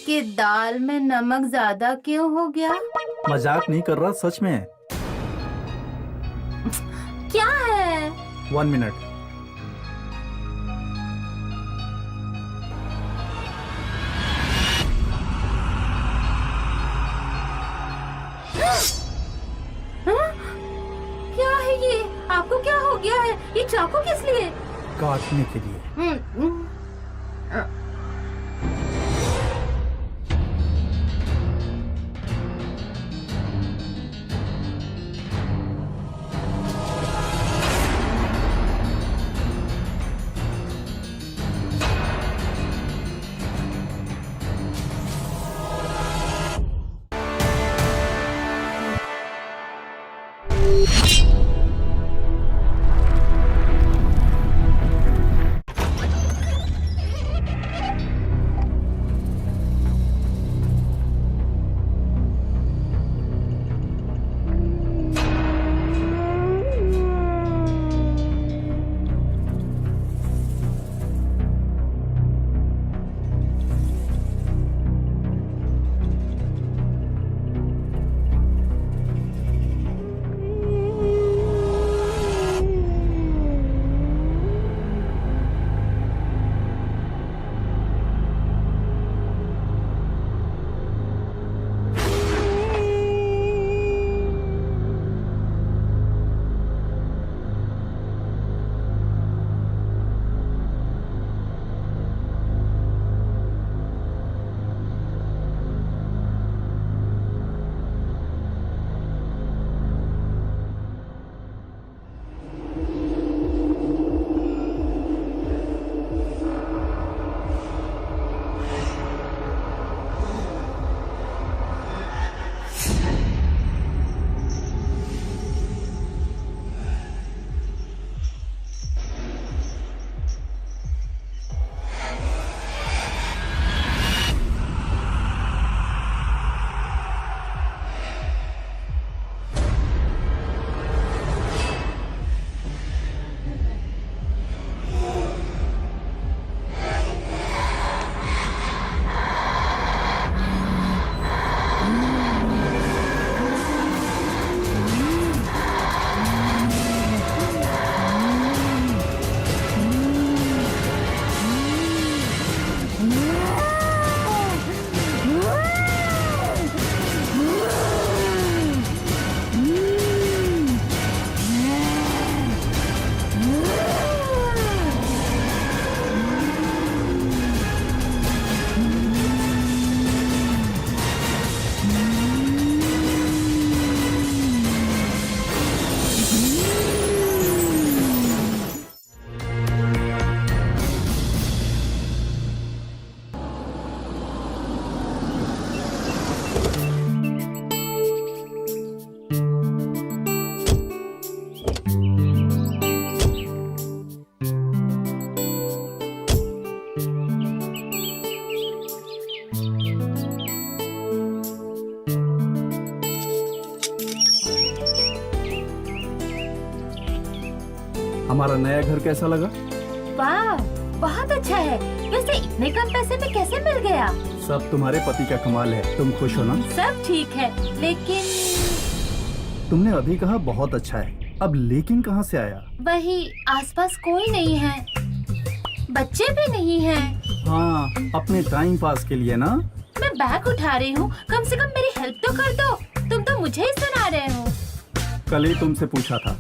कि दाल में नमक ज्यादा क्यों हो गया? मजाक नहीं कर रहा, सच में। क्या है? 1 मिनट। क्या है ये? आपको क्या हो गया है? ये चाकू किस लिए? काटने के लिए। हमारा नया घर कैसा लगा? वाह, बहुत अच्छा है। वैसे इतने कम पैसे में कैसे मिल गया? सब तुम्हारे पति का कमाल है। तुम खुश हो ना? सब ठीक है, लेकिन तुमने अभी कहा बहुत अच्छा है, अब लेकिन कहाँ से आया? वही, आसपास कोई नहीं है, बच्चे भी नहीं हैं। हाँ, अपने टाइम पास के लिए ना। मैं बैग उठा रही हूँ, कम से कम मेरी हेल्प तो कर दो। तुम तो मुझे ही सुना रहे हो। कल ही तुमसे पूछा था,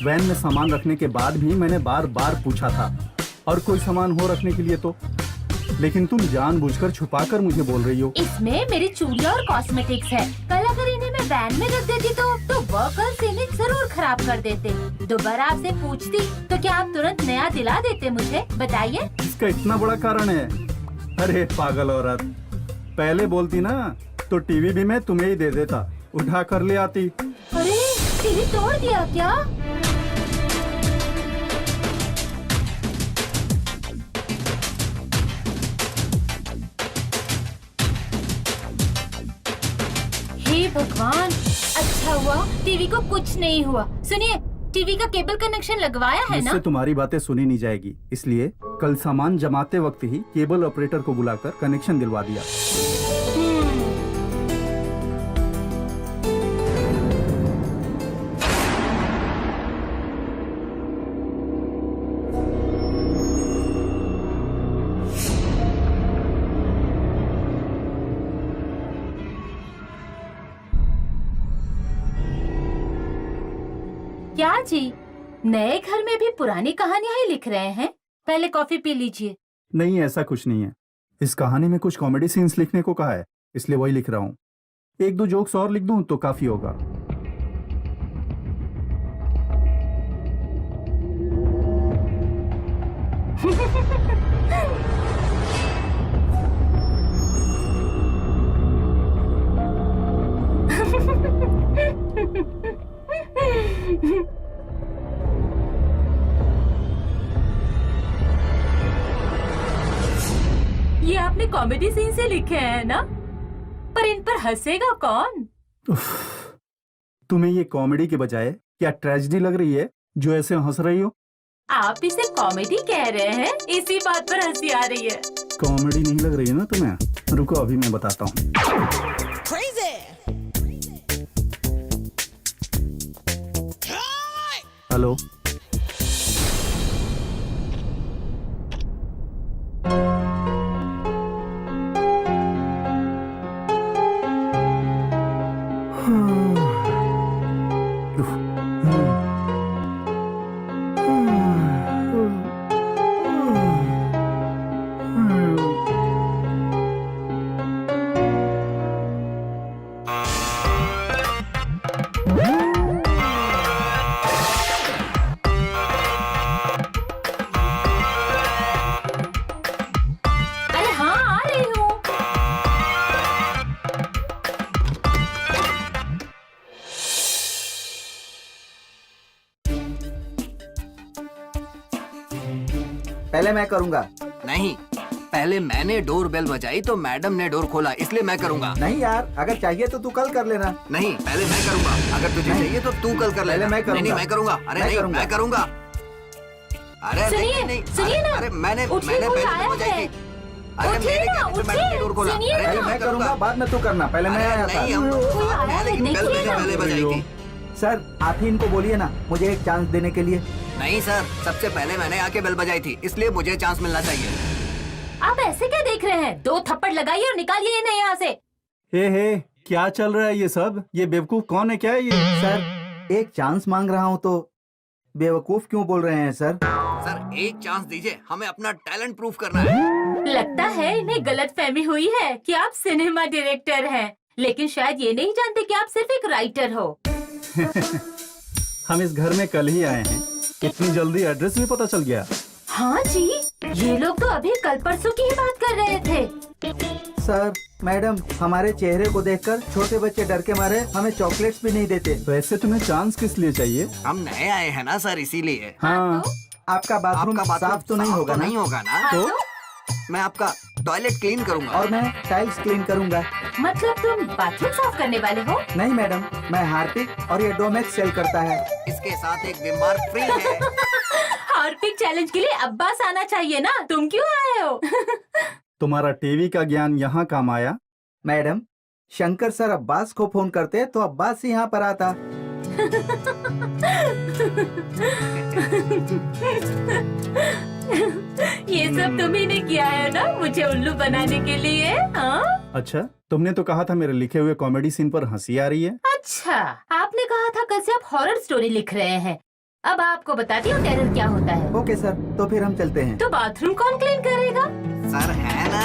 वैन में सामान रखने के बाद भी मैंने बार बार पूछा था, और कोई सामान हो रखने के लिए तो, लेकिन तुम जानबूझकर छुपाकर मुझे बोल रही हो। इसमें मेरी चूड़ियां और कॉस्मेटिक्स है। कल अगर इन्हें मैं वैन में रख देती तो वर्कर्स इन्हें जरूर खराब कर देते। दोबारा आपसे पूछती तो क्या आप तुरंत नया दिला देते मुझे? बताइए। इसका इतना बड़ा कारण है? अरे पागल औरत, पहले बोलती ना तो टीवी भी मैं तुम्हें ही दे देता, उठा कर ले आती। अरे टीवी तोड़ दिया क्या? हे भगवान, अच्छा हुआ टीवी को कुछ नहीं हुआ। सुनिए, टीवी का केबल कनेक्शन लगवाया है ना? मुझसे तुम्हारी बातें सुनी नहीं जाएगी, इसलिए कल सामान जमाते वक्त ही केबल ऑपरेटर को बुलाकर कनेक्शन दिलवा दिया। क्या जी, नए घर में भी पुरानी कहानियां ही लिख रहे हैं? पहले कॉफी पी लीजिए। नहीं, ऐसा कुछ नहीं है। इस कहानी में कुछ कॉमेडी सीन्स लिखने को कहा है, इसलिए वही लिख रहा हूँ। एक दो जोक्स और लिख दूं तो काफी होगा। ये आपने कॉमेडी सीन से लिखे हैं ना? पर इन पर हंसेगा कौन? तुम्हें ये कॉमेडी के बजाय क्या ट्रेजेडी लग रही है जो ऐसे हंस रही हो? आप इसे कॉमेडी कह रहे हैं, इसी बात पर हंसी आ रही है। कॉमेडी नहीं लग रही है ना तुम्हें? रुको, अभी मैं बताता हूँ। हेलो, अरे हाँ, आ रही हूँ। पहले मैं करूंगा। नहीं, पहले मैंने डोर बेल बजाई तो मैडम ने डोर खोला, इसलिए मैं करूंगा। नहीं यार, अगर चाहिए तो तू कल कर लेना। नहीं, पहले मैं करूंगा। अगर तुझे चाहिए तो तू कल कर लेना। मैं करूंगा। नहीं, मैं करूंगा। अरे मैं नहीं, करूंगा। मैं करूंगा। अरे सुनिए, नहीं, सुनिए ना। अरे मैंने उठिए, कोई पहले आया डोर बजाई है। थी। अरे उठिए मैंने ना, कहने से मैडम ने डोर खोला। सुनिए अरे ना। पहले मैं करूंगा, बाद में तू करना। पहले मैं आया था। नहीं, हम कोई आया है, लेकिन बेल देखिए मैंने ना। पहले बजाई थी। सर, आप ही इनको बोलिए ना मुझे एक चांस देने के लिए। नहीं सर, सबसे पहले मैंने आके बेल बजाई थी, इसलिए मुझे चांस मिलना चाहिए। आप ऐसे क्या देख रहे हैं? 2 थप्पड़ लगाइए और निकालिए इन्हें यहाँ से। हे, क्या चल रहा है ये सब? ये बेवकूफ कौन है? क्या है ये? सर, एक चांस मांग रहा हूँ तो बेवकूफ क्यों बोल रहे हैं सर? सर, एक चांस दीजिए, हमें अपना टैलेंट प्रूफ करना है। लगता है इन्हें गलतफहमी हुई है कि आप सिनेमा डायरेक्टर हैं, लेकिन शायद ये नहीं जानते कि आप सिर्फ एक राइटर हो। हम इस घर में कल ही आए हैं, इतनी जल्दी एड्रेस भी पता चल गया? हाँ जी, ये लोग तो अभी कल परसों की ही बात कर रहे थे। सर, मैडम हमारे चेहरे को देखकर छोटे बच्चे डर के मारे हमें चॉकलेट्स भी नहीं देते। वैसे तुम्हें चांस किस लिए चाहिए? हम नए आए हैं ना सर, इसीलिए। हाँ, आपका बाथरूम साफ तो नहीं होगा ना? नहीं होगा ना? तो मैं आपका टॉयलेट क्लीन करूंगा। और मैं टाइल्स क्लीन करूंगा। मतलब तुम बाथरूम साफ करने वाले हो? नहीं मैडम, मैं हार्पिक और ये डोमेक्स सेल करता है। इसके साथ एक विम फ्री है। हार्पिक चैलेंज के लिए अब्बास आना चाहिए ना, तुम क्यों आए हो? तुम्हारा टीवी का ज्ञान यहाँ काम आया? मैडम, शंकर सर अब्बास को फोन करते तो अब्बास ही यहाँ पर आता। ये सब तुम्ही ने किया है ना मुझे उल्लू बनाने के लिए? हाँ? अच्छा, तुमने तो कहा था मेरे लिखे हुए कॉमेडी सीन पर हंसी आ रही है। अच्छा, आपने कहा था कल से आप हॉरर स्टोरी लिख रहे हैं। अब आपको बताती हूँ टेरर क्या होता है। ओके सर, तो फिर हम चलते हैं। तो बाथरूम कौन क्लीन करेगा? सर है ना।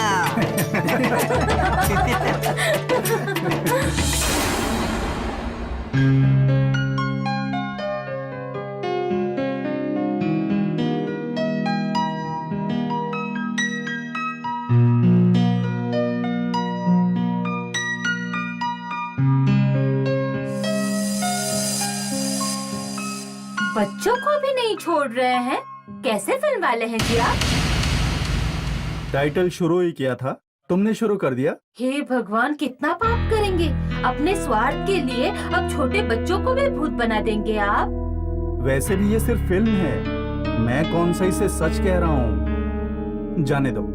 बच्चों को भी नहीं छोड़ रहे हैं। कैसे फिल्म वाले हैं जी आप? टाइटल शुरू ही किया था, तुमने शुरू कर दिया। हे भगवान, कितना पाप करेंगे अपने स्वार्थ के लिए। अब छोटे बच्चों को भी भूत बना देंगे आप। वैसे भी ये सिर्फ फिल्म है, मैं कौन सा इसे सच कह रहा हूँ। जाने दो।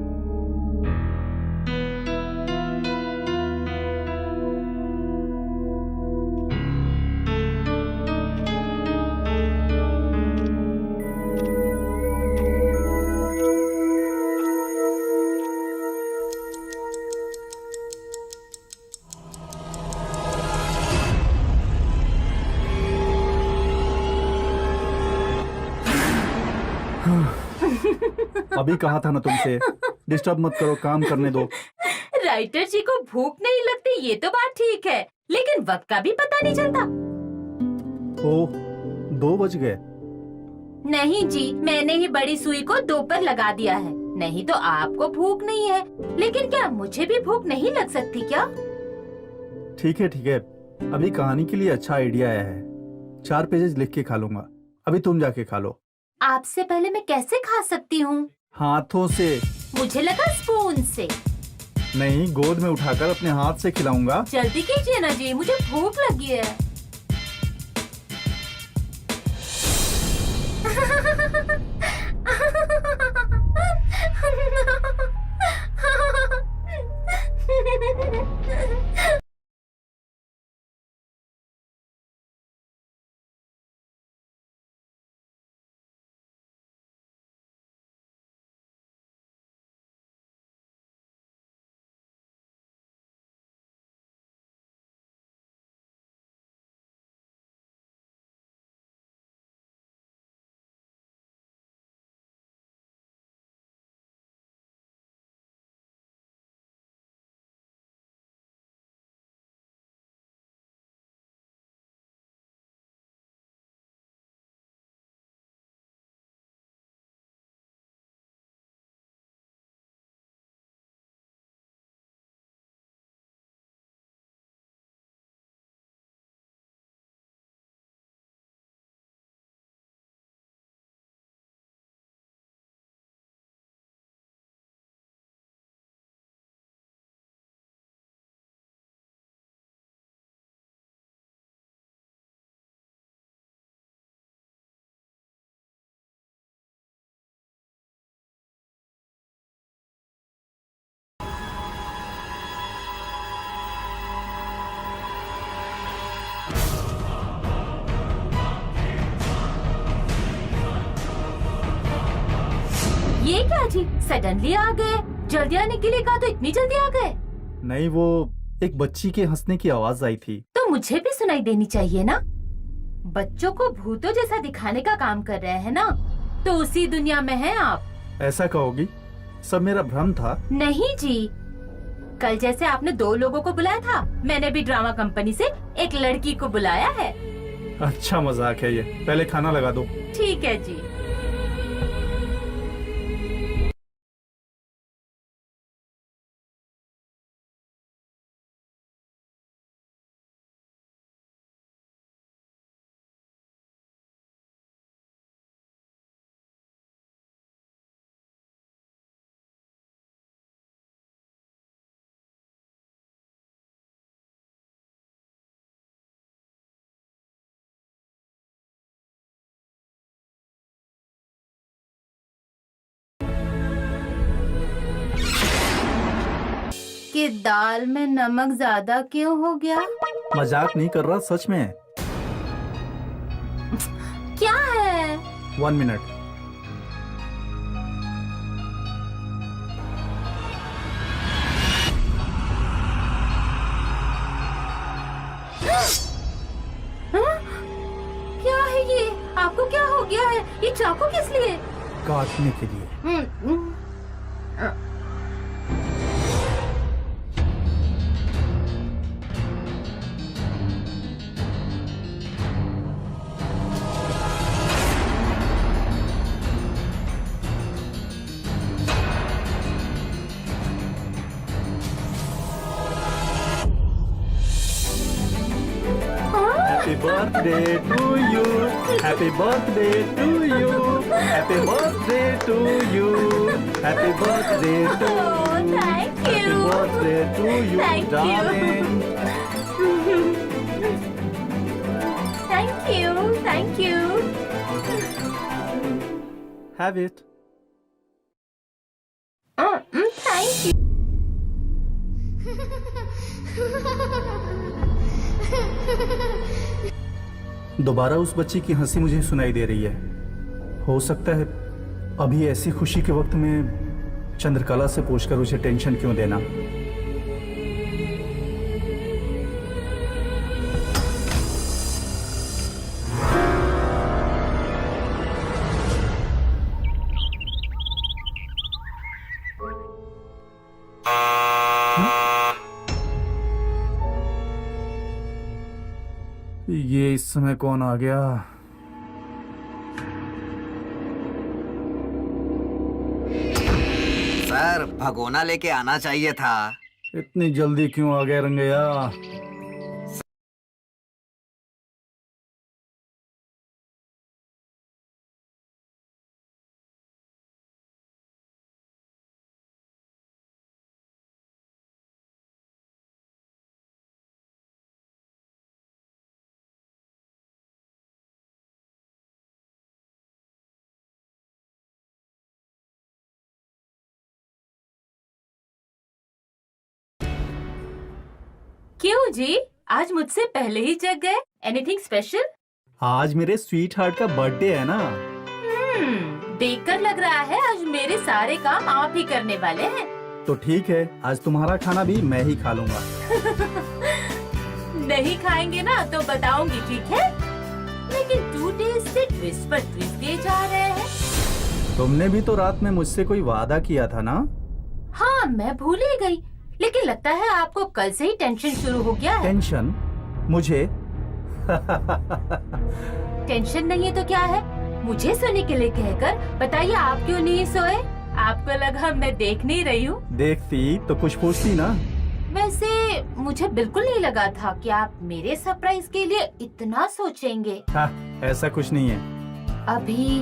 अभी कहा था ना तुमसे, डिस्टर्ब मत करो, काम करने दो। राइटर जी को भूख नहीं लगती ये तो बात ठीक है, लेकिन वक्त का भी पता नहीं चलता। ओह, 2 बज गए। नहीं जी, मैंने ही बड़ी सुई को 2 पर लगा दिया है। नहीं तो आपको भूख नहीं है, लेकिन क्या मुझे भी भूख नहीं लग सकती क्या? ठीक है ठीक है, अभी कहानी के लिए अच्छा आइडिया आया है। 4 पेजेस लिख के खा लूंगा। अभी तुम जाके खा लो। आपसे पहले मैं कैसे खा सकती हूँ? हाथों से। मुझे लगा स्पून से। नहीं, गोद में उठाकर अपने हाथ से खिलाऊंगा। जल्दी कीजिए ना जी, मुझे भूख लगी है। ये क्या जी, सडनली आ गए? जल्दी आने के लिए कहा तो इतनी जल्दी आ गए? नहीं, वो एक बच्ची के हंसने की आवाज आई थी। तो मुझे भी सुनाई देनी चाहिए ना। बच्चों को भूतों जैसा दिखाने का काम कर रहे हैं ना, तो उसी दुनिया में हैं आप। ऐसा कहोगी? सब मेरा भ्रम था। नहीं जी, कल जैसे आपने 2 लोगों को बुलाया था, मैंने भी ड्रामा कंपनी से एक लड़की को बुलाया है। अच्छा मजाक है ये। पहले खाना लगा दो। ठीक है जी। कि दाल में नमक ज्यादा क्यों हो गया? मजाक नहीं कर रहा, सच में। क्या है? 1 मिनट। हाँ? क्या है ये? आपको क्या हो गया है? ये चाकू किस लिए? काटने के लिए। Happy birthday to you. Happy birthday to you. Happy birthday to you. Happy birthday to Oh, you. thank Happy you. birthday to you, Thank you. darling. Thank you, thank you. Have it. Thank you. दोबारा उस बच्ची की हंसी मुझे सुनाई दे रही है। हो सकता है अभी ऐसी खुशी के वक्त में चंद्रकला से पूछकर उसे टेंशन क्यों देना। समय कौन आ गया? सर, भगोना लेके आना चाहिए था। इतनी जल्दी क्यों आ गए रंगैया? क्यों जी, आज मुझसे पहले ही जग गए? Anything special? आज मेरे स्वीट हार्ट का बर्थडे है ना। देखकर लग रहा है आज मेरे सारे काम आप ही करने वाले हैं। तो ठीक है, आज तुम्हारा खाना भी मैं ही खा लूंगा। नहीं खाएंगे ना तो बताऊंगी, ठीक है? लेकिन 2 डेज से ट्विस्ट पर ट्विस्ट दिए जा रहे हैं। तुमने भी तो रात में मुझसे कोई वादा किया था ना? हाँ, मैं भूल ही गई। लेकिन लगता है आपको कल से ही टेंशन शुरू हो गया है। टेंशन? मुझे? टेंशन नहीं है तो क्या है? मुझे सोने के लिए कहकर बताइए, आप क्यों नहीं सोए? आपको लगा मैं देख नहीं रही हूँ? देखती तो कुछ पूछती ना। वैसे मुझे बिल्कुल नहीं लगा था कि आप मेरे सरप्राइज के लिए इतना सोचेंगे। हाँ, ऐसा कुछ नहीं है। अभी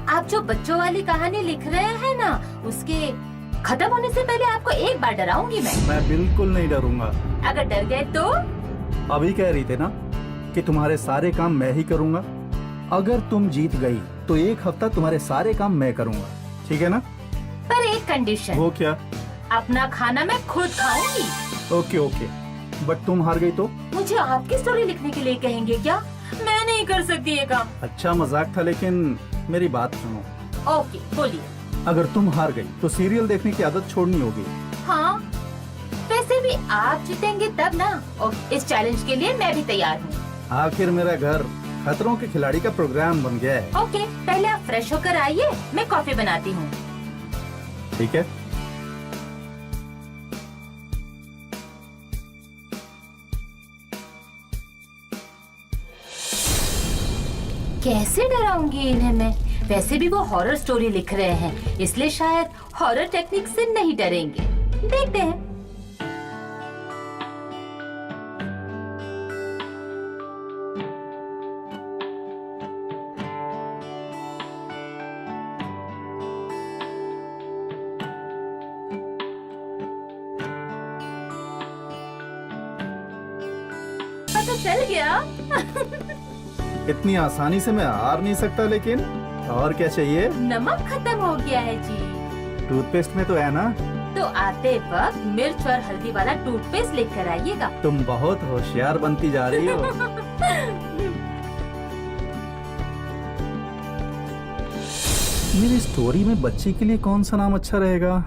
आप जो बच्चों वाली कहानी लिख रहे हैं ना, उसके खत्म होने से पहले आपको एक बार डराऊंगी मैं बिल्कुल नहीं डरूंगा। अगर डर गए तो? अभी कह रही थे ना कि तुम्हारे सारे काम मैं ही करूंगा। अगर तुम जीत गई तो 1 हफ्ता तुम्हारे सारे काम मैं करूंगा, ठीक है ना? पर एक कंडीशन। वो क्या? अपना खाना मैं खुद खाऊंगी। ओके ओके, बट तुम हार गई तो? मुझे आपकी स्टोरी लिखने के लिए कहेंगे क्या? मैं नहीं कर सकती ये काम। अच्छा मजाक था, लेकिन मेरी बात सुनो। ओके, बोलिए। अगर तुम हार गई तो सीरियल देखने की आदत छोड़नी होगी। हाँ, वैसे भी आप जीतेंगे तब ना। और इस चैलेंज के लिए मैं भी तैयार हूँ। आखिर मेरा घर खतरों के खिलाड़ी का प्रोग्राम बन गया है। ओके, पहले आप फ्रेश होकर आइए, मैं कॉफी बनाती हूँ। ठीक है। कैसे डराऊंगी इन्हें मैं? वैसे भी वो हॉरर स्टोरी लिख रहे हैं, इसलिए शायद हॉरर टेक्निक से नहीं डरेंगे। देखते हैं। पता चल गया। इतनी आसानी से मैं हार नहीं सकता, लेकिन और क्या चाहिए? नमक खत्म हो गया है जी। टूथपेस्ट में तो है ना? तो आते वक्त मिर्च और हल्दी वाला टूथपेस्ट लेकर आइएगा। तुम बहुत होशियार बनती जा रही हो। मेरी स्टोरी में बच्ची के लिए कौन सा नाम अच्छा रहेगा?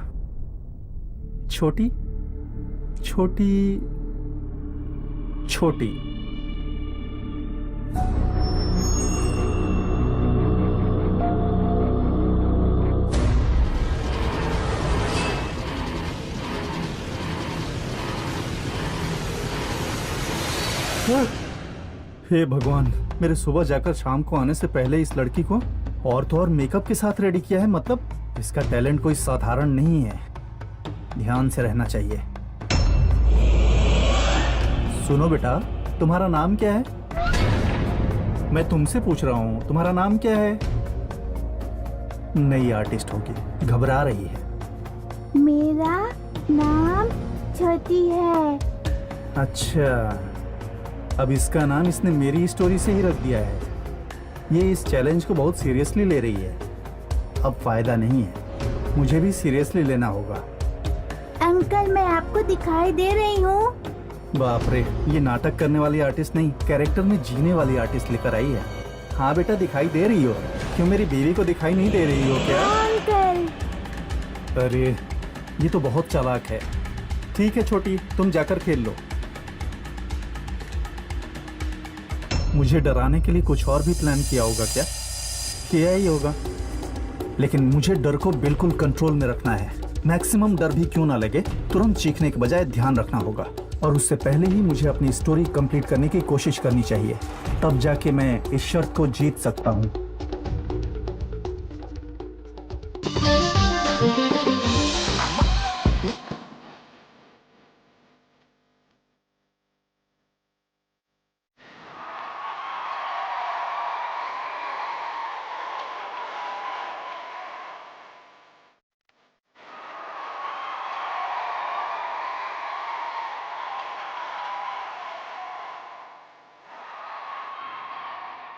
छोटी छोटी छोटी। हे भगवान, मेरे सुबह जाकर शाम को आने से पहले इस लड़की को और तो और मेकअप के साथ रेडी किया है। मतलब इसका टैलेंट कोई साधारण नहीं है। ध्यान से रहना चाहिए। सुनो बेटा, तुम्हारा नाम क्या है? मैं तुमसे पूछ रहा हूँ, तुम्हारा नाम क्या है? नई आर्टिस्ट होगी, घबरा रही है। मेरा नाम छोटी है। अच्छा, अब इसका नाम इसने मेरी स्टोरी से ही रख दिया है। ये इस चैलेंज को बहुत सीरियसली ले रही है। अब फायदा नहीं है, मुझे भी सीरियसली लेना होगा। अंकल, मैं आपको दिखाई दे रही हूँ। बाप रे, ये नाटक करने वाली आर्टिस्ट नहीं, कैरेक्टर में जीने वाली आर्टिस्ट लेकर आई है। हाँ बेटा, दिखाई दे रही हो। क्यों मेरी बीवी को दिखाई नहीं दे रही हो क्या? अंकल। अरे, ये तो बहुत चालाक है। ठीक है छोटी, तुम जाकर खेल लो। मुझे डराने के लिए कुछ और भी प्लान किया होगा क्या? किया ही होगा, लेकिन मुझे डर को बिल्कुल कंट्रोल में रखना है। मैक्सिमम डर भी क्यों ना लगे, तुरंत चीखने के बजाय ध्यान रखना होगा। और उससे पहले ही मुझे अपनी स्टोरी कंप्लीट करने की कोशिश करनी चाहिए, तब जाके मैं इस शर्त को जीत सकता हूँ।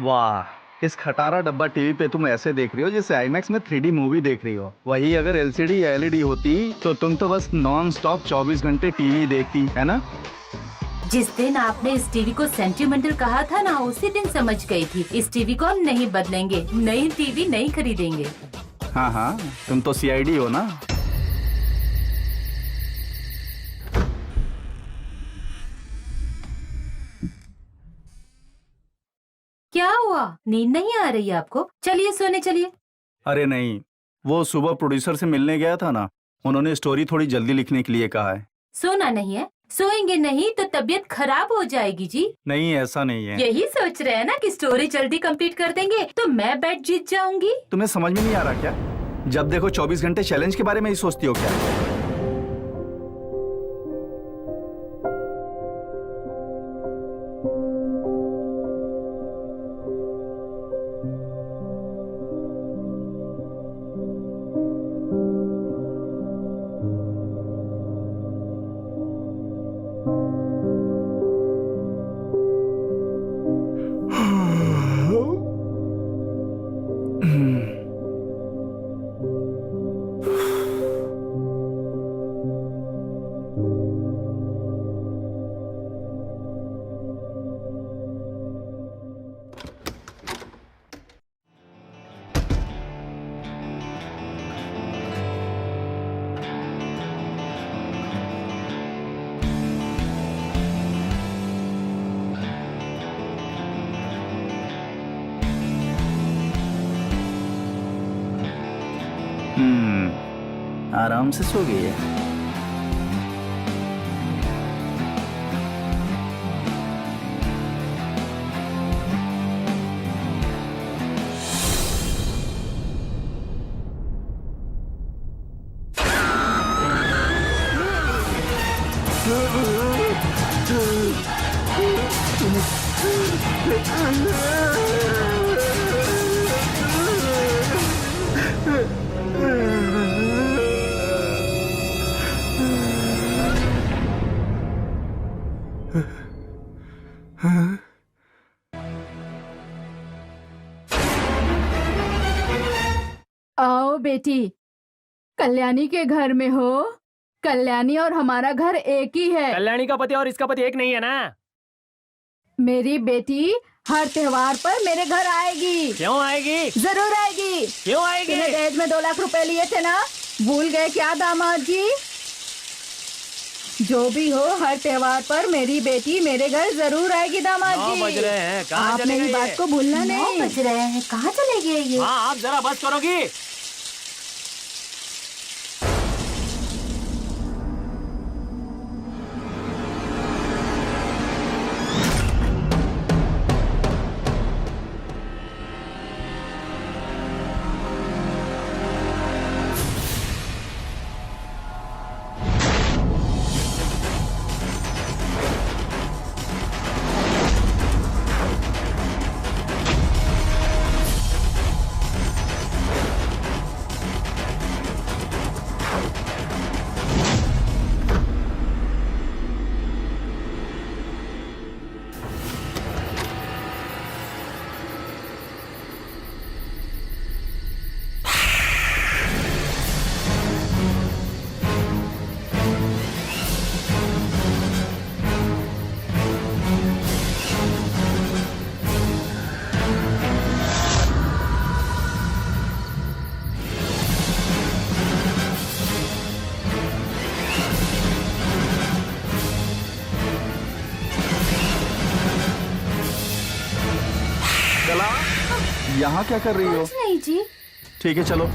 वाह, इस खटारा डब्बा टीवी पे तुम ऐसे देख रही हो जैसे आईमैक्स में 3D मूवी देख रही हो। वही अगर LCD या LED होती तो तुम तो बस नॉन स्टॉप 24 घंटे टीवी देखती, है ना? जिस दिन आपने इस टीवी को सेंटिमेंटल कहा था ना, उसी दिन समझ गई थी इस टीवी को हम नहीं बदलेंगे, नई टीवी नहीं खरीदेंगे। हाँ हाँ, तुम तो CID हो ना। क्या हुआ, नींद नहीं आ रही है आपको? चलिए सोने चलिए। अरे नहीं, वो सुबह प्रोड्यूसर से मिलने गया था ना, उन्होंने स्टोरी थोड़ी जल्दी लिखने के लिए कहा है। सोना नहीं है? सोएंगे नहीं तो तबीयत खराब हो जाएगी जी। नहीं, ऐसा नहीं है। यही सोच रहे हैं ना कि स्टोरी जल्दी कंप्लीट कर देंगे तो मैं बैट जीत जाऊंगी। तुम्हें समझ में नहीं आ रहा क्या? जब देखो 24 घंटे चैलेंज के बारे में ही सोचती हो क्या? आराम से सो गई है। आओ बेटी, कल्याणी के घर में हो। कल्याणी और हमारा घर एक ही है। कल्याणी का पति और इसका पति एक नहीं है ना? मेरी बेटी हर त्योहार पर मेरे घर आएगी। क्यों आएगी? जरूर आएगी। क्यों आएगी? तूने दहेज में 2 लाख रुपए लिए थे ना, भूल गए क्या दामाद जी? जो भी हो, हर त्योहार पर मेरी बेटी मेरे घर जरूर आएगी दामाद 9 जी। बज रहे हैं, कहाँ आप चले मेरी गए बात ये? को भूलना 9 नहीं। बज रहे हैं, कहाँ चले गए ये? हाँ, आप जरा बस करोगी? यहाँ क्या कर रही हो? कुछ नहीं जी। ठीक है, चलो।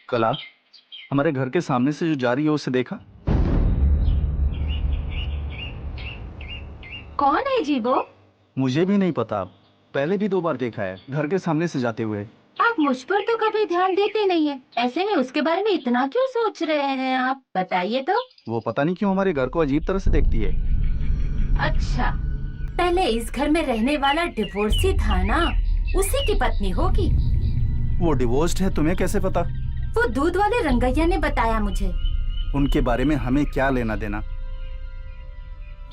कला, हमारे घर के सामने से जो जा रही है उसे देखा? कौन है जी वो? मुझे भी नहीं पता, पहले भी 2 बार देखा है घर के सामने से जाते हुए। आप मुझ पर तो कभी ध्यान देते नहीं है, ऐसे में उसके बारे में इतना क्यों सोच रहे हैं आप, बताइए तो। वो पता नहीं क्यों हमारे घर को अजीब तरह से देखती है। अच्छा, पहले इस घर में रहने वाला डिवोर्सी था ना, उसी की पत्नी होगी। वो डिवोर्स्ड है, तुम्हें कैसे पता? वो दूध वाले रंगैया ने बताया मुझे। उनके बारे में हमें क्या लेना देना?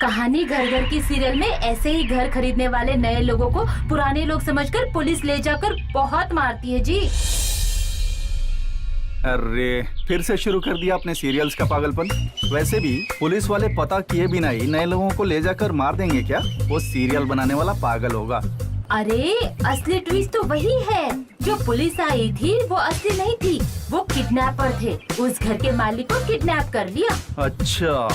कहानी घर घर की सीरियल में ऐसे ही घर खरीदने वाले नए लोगों को पुराने लोग समझकर पुलिस ले जाकर बहुत मारती है जी। अरे फिर से शुरू कर दिया अपने सीरियल्स का पागलपन। वैसे भी पुलिस वाले पता किए बिना ही नए लोगों को ले जाकर मार देंगे क्या? वो सीरियल बनाने वाला पागल होगा। अरे असली ट्विस्ट तो वही है, जो पुलिस आई थी वो असली नहीं थी, वो किडनैपर थे। उस घर के मालिक को किडनैप कर लिया। अच्छा,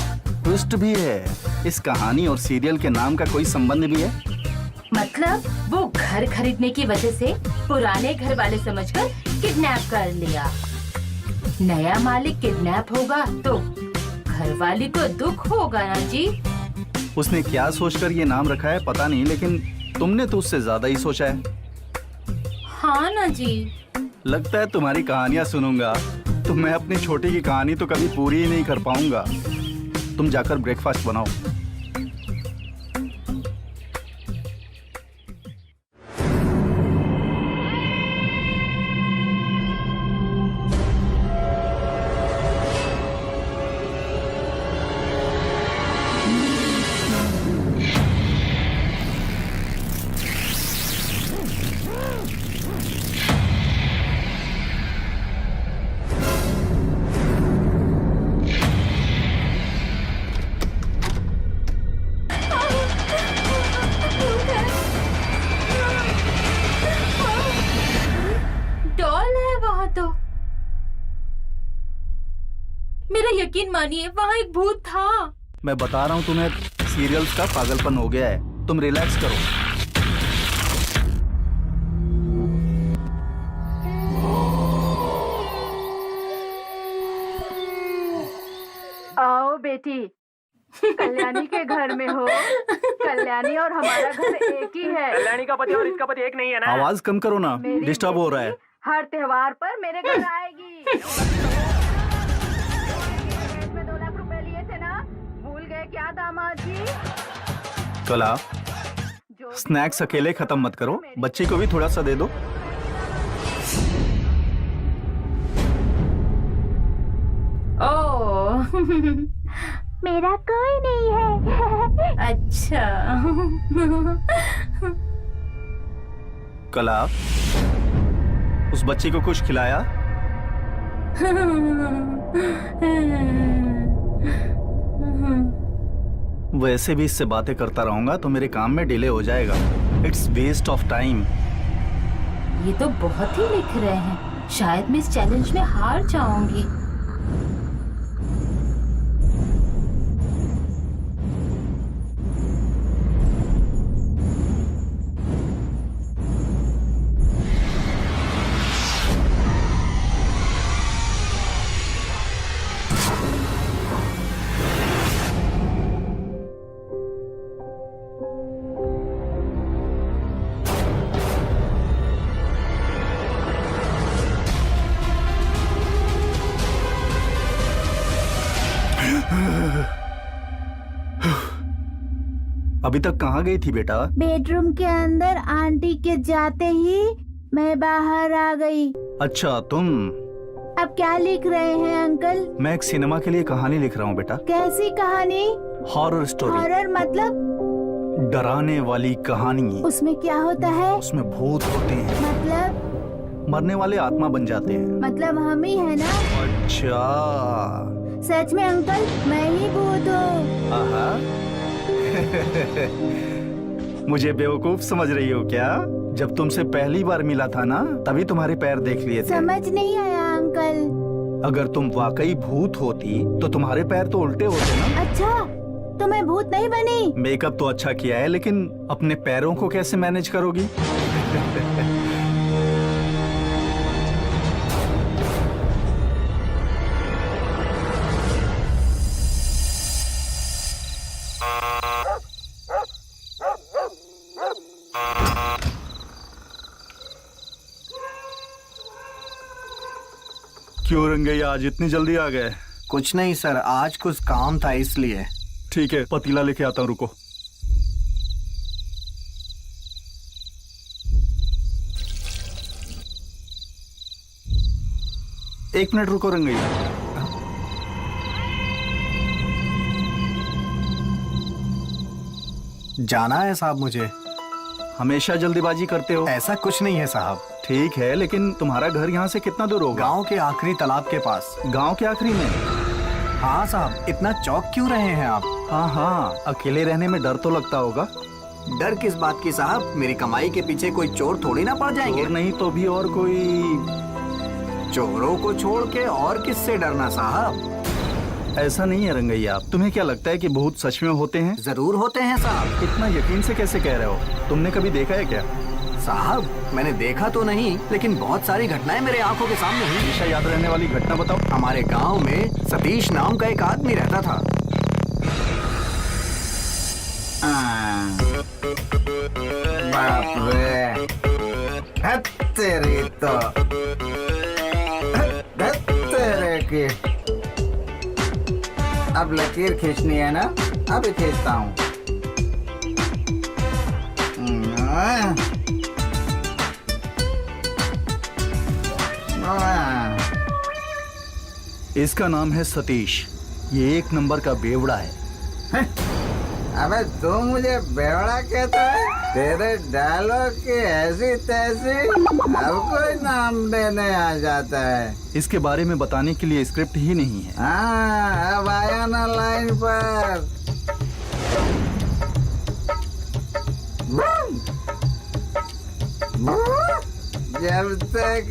ट्विस्ट भी है। इस कहानी और सीरियल के नाम का कोई संबंध भी है? मतलब वो घर खरीदने की वजह से पुराने घर वाले समझकर किडनैप कर लिया। नया मालिक किडनैप होगा तो घर वाली को दुख होगा ना जी। उसने क्या सोचकर ये नाम रखा है पता नहीं, लेकिन तुमने तो उससे ज्यादा ही सोचा है। हाँ ना जी। लगता है तुम्हारी कहानियां सुनूंगा तो मैं अपनी छोटी की कहानी तो कभी पूरी ही नहीं कर पाऊंगा। तुम जाकर ब्रेकफास्ट बनाओ। डॉल है वहाँ तो। मेरा यकीन मानिए वहाँ एक भूत था। मैं बता रहा हूँ तुम्हें, सीरियल्स का पागलपन हो गया है। तुम रिलैक्स करो। आओ बेटी, कल्याणी के घर में हो। कल्याणी और हमारा घर एक ही है। कल्याणी का पति और इसका पति एक नहीं है ना? आवाज कम करो ना, मेरी डिस्टर्ब हो रहा है। हर त्योहार पर मेरे घर आएगी। में 2 लाख रुपए लिए थे ना, भूल गए क्या दामाद जी? कला, जो स्नैक्स अकेले खत्म मत करो, बच्चे को भी थोड़ा सा दे दो। ओह मेरा कोई नहीं है। अच्छा। कला, उस बच्चे को कुछ खिलाया? वैसे भी इससे बातें करता रहूंगा तो मेरे काम में डिले हो जाएगा। It's waste of time. ये तो बहुत ही लिख रहे हैं, शायद मैं इस चैलेंज में हार जाऊंगी। अभी तक कहाँ गई थी बेटा? बेडरूम के अंदर आंटी के जाते ही मैं बाहर आ गई। अच्छा, तुम? अब क्या लिख रहे हैं अंकल? मैं एक सिनेमा के लिए कहानी लिख रहा हूँ बेटा। कैसी कहानी? Horror story. हॉरर मतलब? डराने वाली कहानी। उसमें क्या होता है? उसमें भूत होते हैं। मतलब? मरने वाले आत्मा बन जाते हैं। मतलब हम ही है ना? अच्छा। सच में अंकल, मैं ही भूत हूँ। आहा। मुझे बेवकूफ समझ रही हो क्या? जब तुमसे पहली बार मिला था ना, तभी तुम्हारे पैर देख लिए थे। समझ नहीं आया अंकल। अगर तुम वाकई भूत होती तो तुम्हारे पैर तो उल्टे होते ना। अच्छा, तो मैं भूत नहीं बनी? मेकअप तो अच्छा किया है, लेकिन अपने पैरों को कैसे मैनेज करोगी? क्यों रंगैया आज इतनी जल्दी आ गए? कुछ नहीं सर, आज कुछ काम था इसलिए। ठीक है, पतीला लेके आता हूँ, रुको। एक मिनट रुको रंगैया। जाना है साहब मुझे। हमेशा जल्दीबाजी करते हो। ऐसा कुछ नहीं है साहब। ठीक है, लेकिन तुम्हारा घर यहाँ से कितना दूर होगा? गांव के आखिरी तालाब के पास। गांव के आखिरी में? हाँ साहब, इतना चौक क्यों रहे हैं आप? हाँ हाँ, अकेले रहने में डर तो लगता होगा। डर किस बात की साहब? मेरी कमाई के पीछे कोई चोर थोड़ी ना पड़ जाएंगे। चोर नहीं तो भी और कोई? चोरों को छोड़ के और किससे डरना साहब? ऐसा नहीं है रंगैया, तुम्हें क्या लगता है कि भूत सच में होते हैं? जरूर होते हैं साहब। इतना यकीन से कैसे कह रहे हो? तुमने कभी देखा है क्या? साहब मैंने देखा तो नहीं, लेकिन बहुत सारी घटनाएं मेरे आंखों के सामने हुई। हमेशा याद रहने वाली घटना बताओ। हमारे गांव में सतीश नाम का एक आदमी रहता था। बाप रे, हद तेरी तो, हद तेरे की। अब लकीर खींचनी है ना, अभी खींचता हूँ। इसका नाम है सतीश। ये एक नंबर का बेवड़ा है। अबे तू मुझे बेवड़ा कहता है? तेरे डायलॉग की ऐसी तैसी अब कोई नाम देने आ जाता है। इसके बारे में बताने के लिए स्क्रिप्ट ही नहीं है। हाँ, अब आया ना लाइन पर। जब तक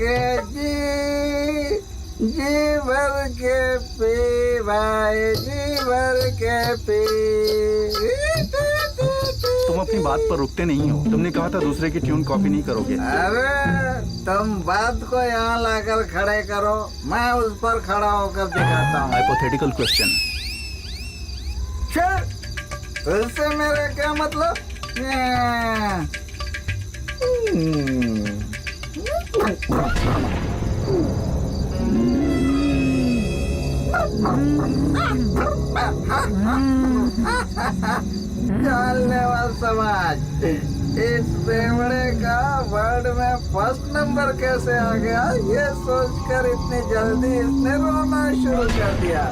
जी भर के पी भाई, जी भर के पी। तुम अपनी बात पर रुकते नहीं हो। तुमने कहा था दूसरे की ट्यून कॉपी नहीं करोगे। अरे तुम बात को यहाँ लाकर खड़े करो, मैं उस पर खड़ा होकर दिखाता हूँ। Hypothetical question. उससे मेरा क्या मतलब? जानलेवा समाज, इस बेवड़े का वर्ल्ड में फर्स्ट नंबर कैसे आ गया, ये सोचकर इतनी जल्दी इसने रोना शुरू कर दिया।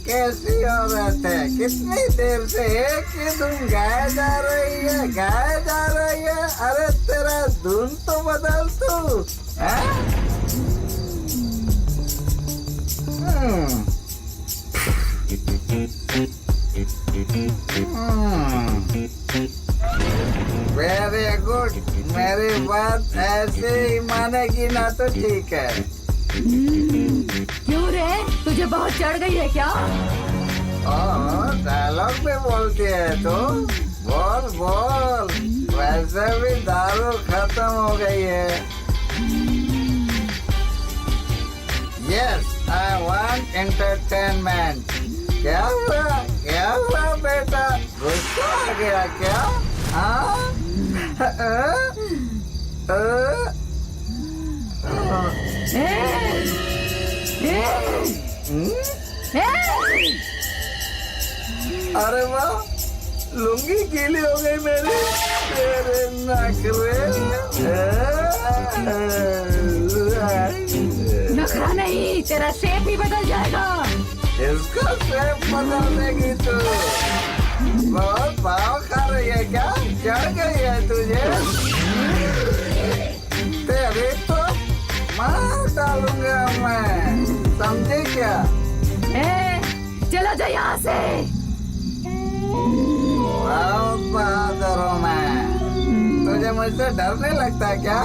कैसी औरत है, कितनी देर से एक ही धुन गाया जा रही है, गाया जा रही है। अरे तेरा धुन तो बदल तू। वेरी गुड, मेरी बात ऐसे ही मानेगी ना तो ठीक है। क्यों रे, तुझे बहुत चढ़ गई है क्या? डायलॉग में बोलती है तो बोल बोल। वैसे भी दारू खत्म हो गई है। Yes, I want entertainment. क्या हुआ बेटा, गुस्सा आ गया क्या? हाँ? अरे वाह, लुंगी गीली हो गई मेरी। तेरे नखरे। नखरा नहीं, तेरा शेप ही बदल जाएगा। इसका शेप बदल देगी तू। बहुत भाव खा रही है क्या? चढ़ गई है तुझे? तेरे तो मार डालूंगा मैं, समझे क्या? चला जा यहाँ से। बहुत बहादुर हूँ मैं। तुझे मुझसे डर नहीं लगता क्या?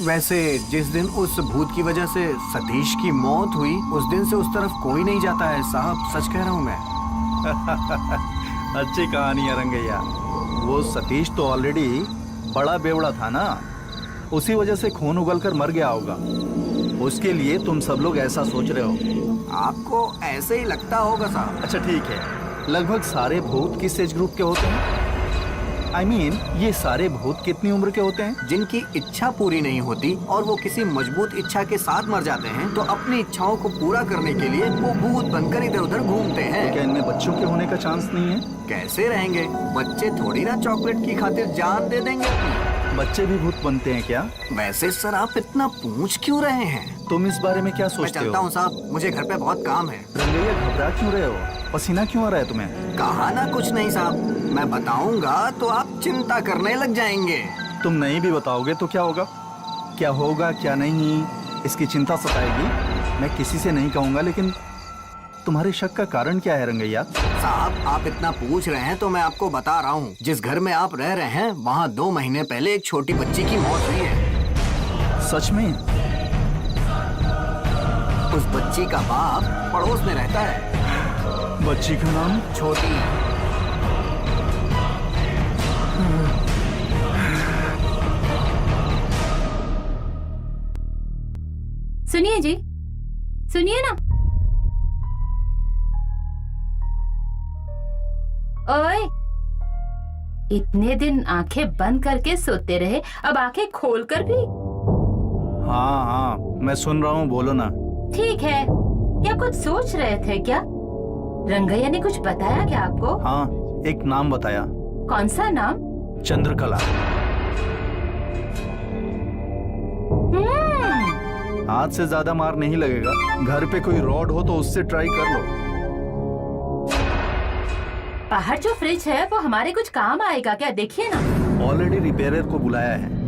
वैसे जिस दिन उस भूत की वजह से सतीश की मौत हुई, उस दिन से उस तरफ कोई नहीं जाता है साहब, सच कह रहा हूँ मैं। अच्छी कहानी है रंगैया। वो सतीश तो ऑलरेडी बड़ा बेवड़ा था ना, उसी वजह से खून उगल कर मर गया होगा। उसके लिए तुम सब लोग ऐसा सोच रहे हो। आपको ऐसे ही लगता होगा साहब। अच्छा ठीक है, लगभग सारे भूत किस एज ग्रुप के होते हैं? I mean, ये सारे भूत कितनी उम्र के होते हैं? जिनकी इच्छा पूरी नहीं होती और वो किसी मजबूत इच्छा के साथ मर जाते हैं, तो अपनी इच्छाओं को पूरा करने के लिए वो भूत बनकर इधर उधर घूमते हैं। क्या इनमें बच्चों के होने का चांस नहीं है? कैसे रहेंगे? बच्चे थोड़ी ना चॉकलेट की खातिर जान दे देंगे अपनी। बच्चे भी भूत बनते हैं क्या? वैसे सर आप इतना पूछ क्यों रहे हैं? तुम इस बारे में क्या मैं सोचते चलता हो? हूँ साहब, मुझे घर पे बहुत काम है। रंगैया घबरा क्यों रहे हो? पसीना क्यों आ रहा है तुम्हें? कहा ना कुछ नहीं साहब, मैं बताऊंगा तो आप चिंता करने लग जाएंगे। तुम नहीं भी बताओगे तो क्या होगा? क्या होगा क्या नहीं, इसकी चिंता सताएगी। मैं किसी से नहीं कहूंगा, लेकिन तुम्हारे शक का कारण क्या है रंगैया? साहब आप इतना पूछ रहे हैं तो मैं आपको बता रहा हूँ। जिस घर में आप रह रहे हैं वहाँ 2 महीने पहले एक छोटी बच्ची की मौत हुई है। सच में? उस बच्ची का बाप पड़ोस में रहता है। बच्ची का नाम? छोटी। सुनिए जी, सुनिए ना। ओए, इतने दिन आंखें बंद करके सोते रहे, अब आंखें खोलकर भी? हाँ हाँ, मैं सुन रहा हूँ, बोलो ना। ठीक है, क्या कुछ सोच रहे थे क्या? रंगैया ने कुछ बताया क्या आपको? हाँ, एक नाम बताया। कौन सा नाम? चंद्रकला। हाथ से ज्यादा मार नहीं लगेगा। घर पे कोई रॉड हो तो उससे ट्राई कर लो। बाहर जो फ्रिज है वो हमारे कुछ काम आएगा क्या? देखिए ना। ऑलरेडी रिपेयरर को बुलाया है।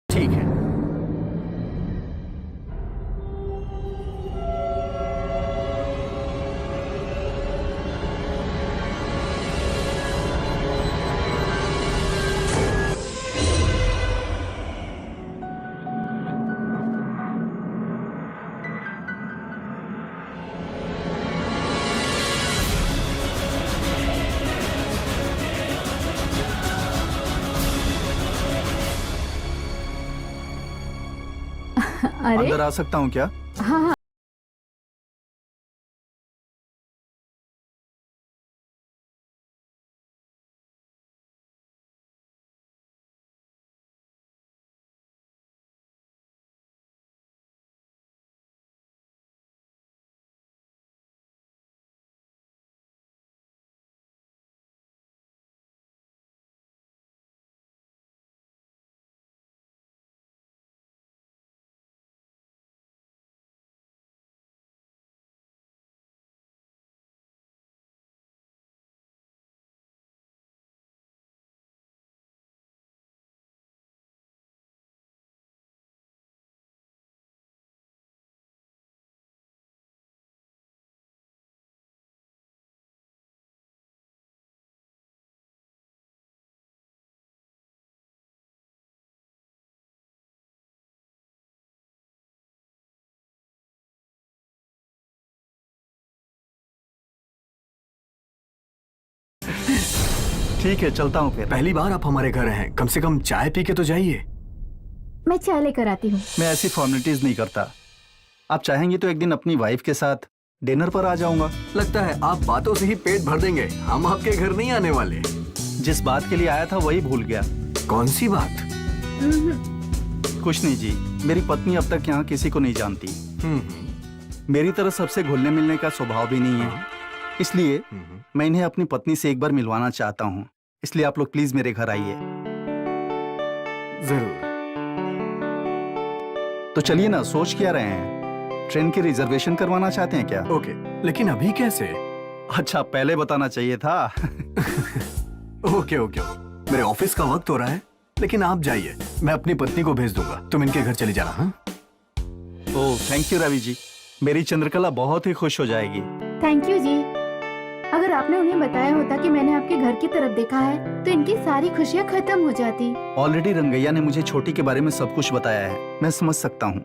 ठीक है। अरे अंदर आ सकता हूँ क्या? हाँ हाँ, ठीक है, चलता हूँ फिर। पहली बार आप हमारे घर हैं, कम से कम चाय पी के तो जाइए। मैं चाय लेकर आती हूँ। मैं ऐसी फॉर्मेलिटीज नहीं करता। आप चाहेंगे तो एक दिन अपनी वाइफ के साथ डिनर पर आ जाऊंगा। लगता है आप बातों से ही पेट भर देंगे, हम आपके घर नहीं आने वाले। जिस बात के लिए आया था वही भूल गया। कौन सी बात? कुछ नहीं जी, मेरी पत्नी अब तक यहाँ किसी को नहीं जानती। मेरी तरह सबसे घुलने मिलने का स्वभाव भी नहीं है, इसलिए मैं इन्हें अपनी पत्नी से एक बार मिलवाना चाहता हूँ। इसलिए आप लोग प्लीज मेरे घर आइए। जरूर। तो चलिए ना, सोच क्या रहे हैं? ट्रेन की रिजर्वेशन करवाना चाहते हैं क्या? ओके, लेकिन अभी कैसे? अच्छा, पहले बताना चाहिए था। ओके ओके, मेरे ऑफिस का वक्त हो रहा है, लेकिन आप जाइए, मैं अपनी पत्नी को भेज दूंगा, तुम इनके घर चली जाना। हाँ? Oh thank you Ravi ji, मेरी चंद्रकला बहुत ही खुश हो जाएगी। थैंक यू जी। अगर आपने उन्हें बताया होता कि मैंने आपके घर की तरफ देखा है तो इनकी सारी खुशियाँ खत्म हो जाती। ऑलरेडी रंगैया ने मुझे छोटी के बारे में सब कुछ बताया है, मैं समझ सकता हूँ।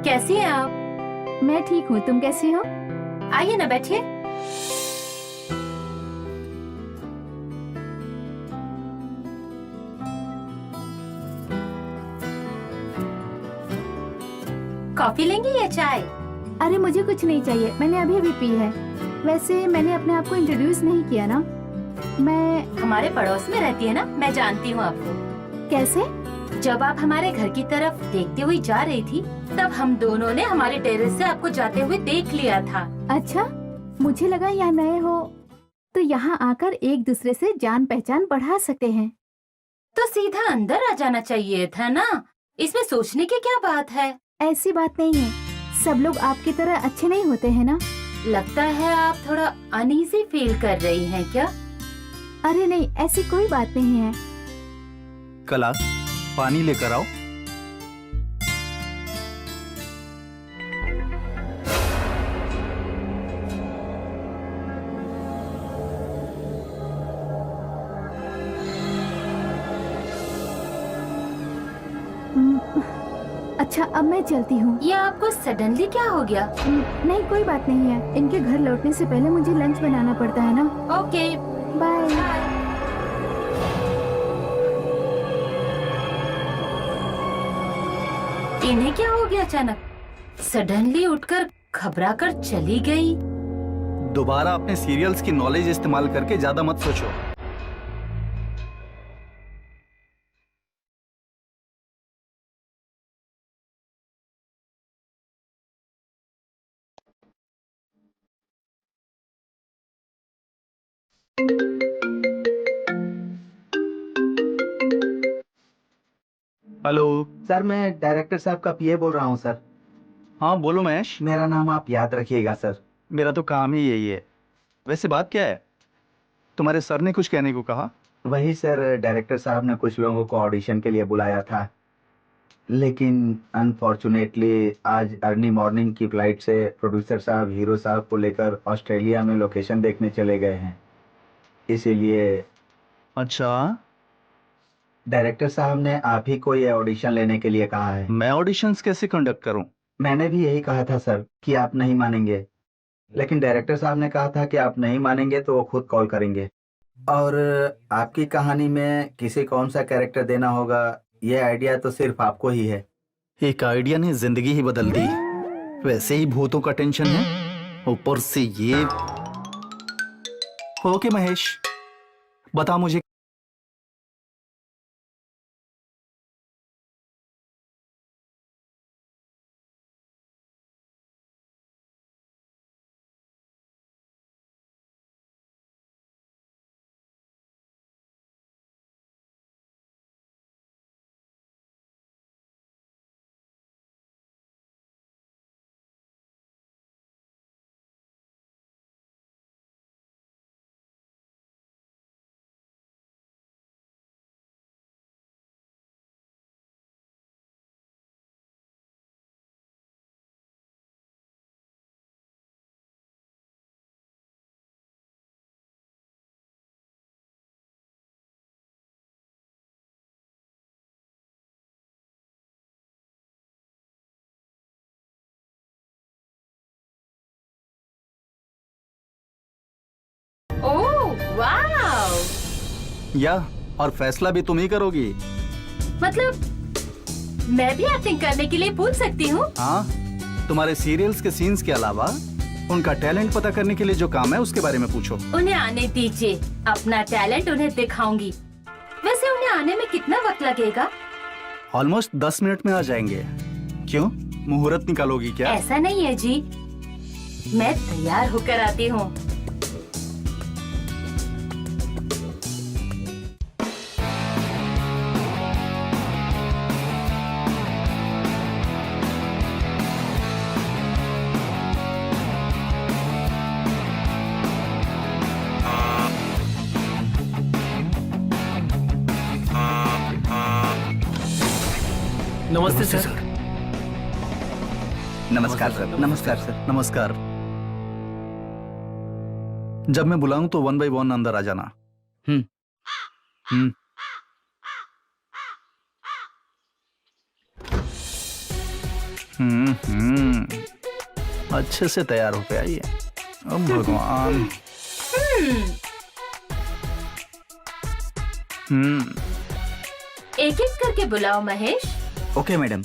कैसी हैं आप? मैं ठीक हूँ, तुम कैसी हो? आइए ना, बैठिए। कॉफी लेंगे या चाय? अरे मुझे कुछ नहीं चाहिए, मैंने अभी अभी पी है। वैसे मैंने अपने आप को इंट्रोड्यूस नहीं किया ना। मैं हमारे पड़ोस में रहती है ना, मैं जानती हूँ आपको। कैसे? जब आप हमारे घर की तरफ देखते हुए जा रही थी, तब हम दोनों ने हमारे टेरेस से आपको जाते हुए देख लिया था। अच्छा, मुझे लगा यहाँ नए हो तो यहाँ आकर एक दूसरे से जान पहचान बढ़ा सकते हैं। तो सीधा अंदर आ जाना चाहिए था ना, इसमें सोचने की क्या बात है? ऐसी बात नहीं है, सब लोग आपकी तरह अच्छे नहीं होते हैं ना। लगता है आप थोड़ा अनईजी फील कर रही हैं क्या? अरे नहीं, ऐसी कोई बात नहीं है। कला, पानी लेकर आओ। अच्छा, अब मैं चलती हूँ। ये आपको सडनली क्या हो गया? नहीं, कोई बात नहीं है। इनके घर लौटने से पहले मुझे लंच बनाना पड़ता है ना। Okay, bye. इन्हें क्या हो गया अचानक? सडनली उठकर घबरा कर चली गई। दोबारा अपने सीरियल्स की नॉलेज इस्तेमाल करके ज्यादा मत सोचो। हेलो। सर, मैं डायरेक्टर साहब का पीए बोल रहा हूँ सर। हाँ बोलो महेश। मेरा नाम आप याद रखिएगा सर। मेरा तो काम ही यही है। वैसे बात क्या है? तुम्हारे सर ने कुछ कहने को कहा? वही सर, डायरेक्टर साहब ने कुछ लोगों को ऑडिशन के लिए बुलाया था, लेकिन अनफॉर्चुनेटली आज अर्ली मॉर्निंग की फ्लाइट से प्रोड्यूसर साहब हीरो साहब को लेकर ऑस्ट्रेलिया में लोकेशन देखने चले गए हैं। इसीलिए अच्छा, डायरेक्टर साहब ने आप ही को ये ऑडिशन लेने के लिए कहा है। मैं ऑडिशंस कैसे कंडक्ट करूं? मैंने भी यही कहा था सर कि आप नहीं मानेंगे, लेकिन डायरेक्टर साहब ने कहा था कि आप नहीं मानेंगे तो वो खुद कॉल करेंगे। और आपकी कहानी में किसे कौन सा कैरेक्टर देना होगा, ये आइडिया तो सिर्फ आपको ही है। एक आइडिया ने जिंदगी ही बदल दी। वैसे ही भूतों का टेंशन है, ऊपर से ये। ओके महेश, बता मुझे। ओह वाव! या और फैसला भी तुम ही करोगी। मतलब मैं भी एक्टिंग करने के लिए पूछ सकती हूँ? हाँ, तुम्हारे सीरियल्स के सीन्स के अलावा उनका टैलेंट पता करने के लिए जो काम है उसके बारे में पूछो। उन्हें आने दीजिए, अपना टैलेंट उन्हें दिखाऊंगी। वैसे उन्हें आने में कितना वक्त लगेगा? ऑलमोस्ट 10 मिनट में आ जाएंगे। क्यों, मुहूर्त निकालोगी क्या? ऐसा नहीं है जी, मैं तैयार होकर आती हूँ। नमस्ते सर। नमस्कार सर। नमस्कार सर। नमस्कार। जब मैं बुलाऊं तो 1 by 1 अंदर आ जाना। हम्म। अच्छे से तैयार होके आइए। अब भगवान। एक एक करके बुलाओ महेश। Okay madam.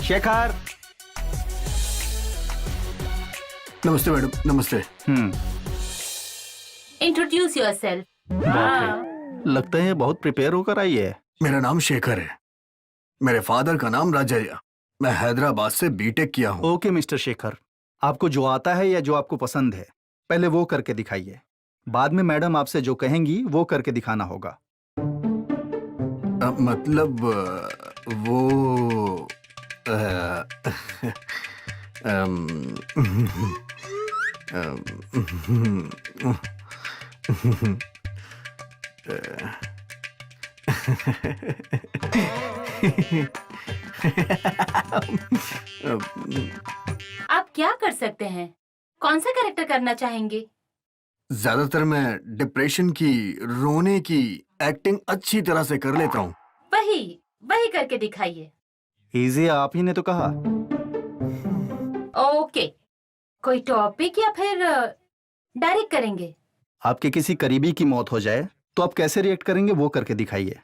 शेखर। नमस्ते मैडम। नमस्ते। Introduce yourself. लगता है बहुत प्रिपेयर होकर आई है। मेरा नाम शेखर है। मेरे फादर का नाम राजैया। मैं हैदराबाद से बीटेक किया हूँ। ओके मिस्टर शेखर, आपको जो आता है या जो आपको पसंद है पहले वो करके दिखाइए। बाद में मैडम आपसे जो कहेंगी वो करके दिखाना होगा। मतलब वो आप क्या कर सकते हैं? कौन सा कैरेक्टर करना चाहेंगे? ज्यादातर मैं डिप्रेशन की, रोने की एक्टिंग अच्छी तरह से कर लेता हूँ। वही करके दिखाइए। इजी आप ही ने तो कहा। ओके, कोई टॉपिक या फिर डायरेक्ट करेंगे? आपके किसी करीबी की मौत हो जाए तो आप कैसे रिएक्ट करेंगे वो करके दिखाइए।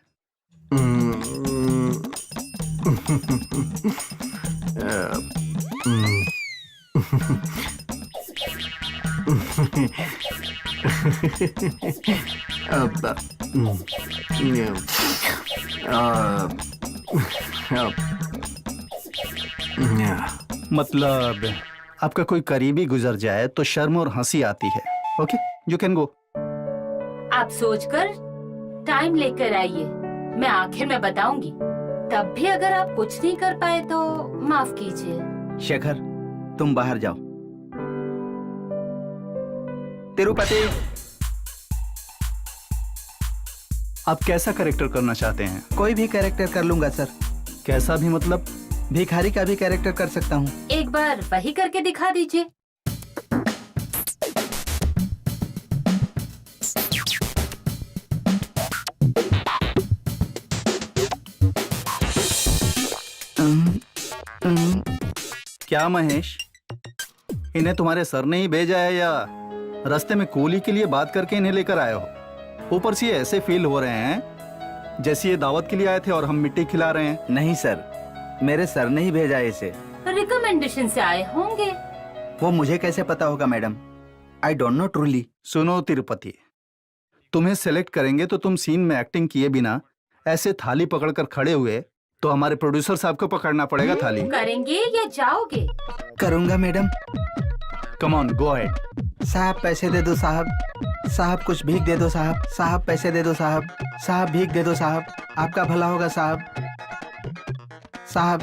मतलब आपका कोई करीबी गुजर जाए तो शर्म और हंसी आती है। Okay, you can go. आप सोचकर टाइम लेकर आइए, मैं आखिर में बताऊंगी। तब भी अगर आप कुछ नहीं कर पाए तो माफ कीजिए। शेखर, तुम बाहर जाओ। तिरुपति। आप कैसा कैरेक्टर करना चाहते हैं? कोई भी कैरेक्टर कर लूंगा सर। कैसा भी मतलब? भिखारी का भी कैरेक्टर कर सकता हूँ। एक बार वही करके दिखा दीजिए। क्या महेश, इन्हें तुम्हारे सर ने ही भेजा है या रास्ते में कूली के लिए बात करके इन्हें लेकर आए हो? ऊपर से ये ऐसे फील हो रहे हैं जैसे ये दावत के लिए आए थे और हम मिट्टी खिला रहे हैं। नहीं सर, मेरे सर ने ही भेजा है इसे। रिकमेंडेशन से आए होंगे। वो मुझे कैसे पता होगा madam? I don't know truly. सुनो तिरुपति, तुम्हें सेलेक्ट करेंगे तो तुम सीन में एक्टिंग किए बिना ऐसे थाली पकड़कर खड़े हुए तो हमारे प्रोड्यूसर साहब को पकड़ना पड़ेगा थाली। करेंगे या जाओगे? करूंगा madam. Come on, go ahead. साहब पैसे दे दो साहब। साहब कुछ भीख दे दो साहब। साहब पैसे दे दो साहब। साहब भीख दे दो साहब। आपका भला होगा साहब। साहब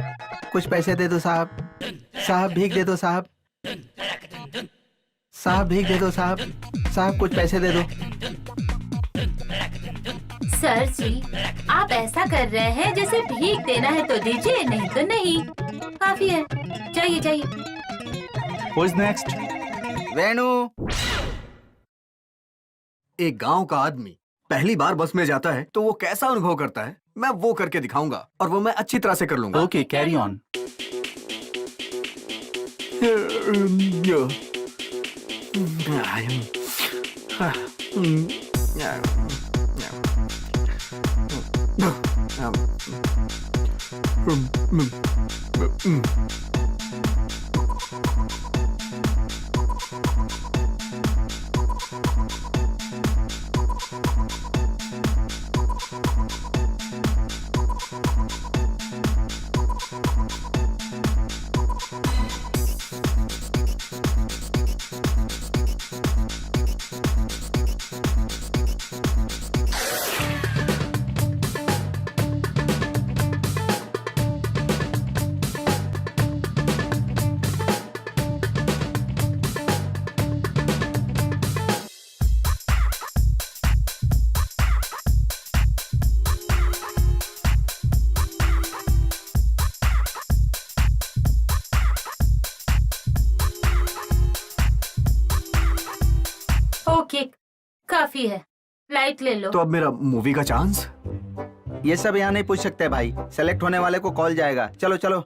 कुछ पैसे दे दो साहब। साहब भीख दे दो साहब। साहब भीख दे दो साहब। साहब कुछ पैसे दे दो। सर जी, आप ऐसा कर रहे हैं जैसे भीख देना है तो दीजिए, नहीं तो नहीं। काफी है, जाइए जाइए। Who is next? वेणु। एक गांव का आदमी पहली बार बस में जाता है तो वो कैसा अनुभव करता है, मैं वो करके दिखाऊंगा और वो मैं अच्छी तरह से कर लूंगा। Okay, carry on. ओके, काफी है, लाइट ले लो। तो अब मेरा मूवी का चांस? ये सब यहाँ नहीं पूछ सकते भाई, सेलेक्ट होने वाले को कॉल जाएगा। चलो चलो।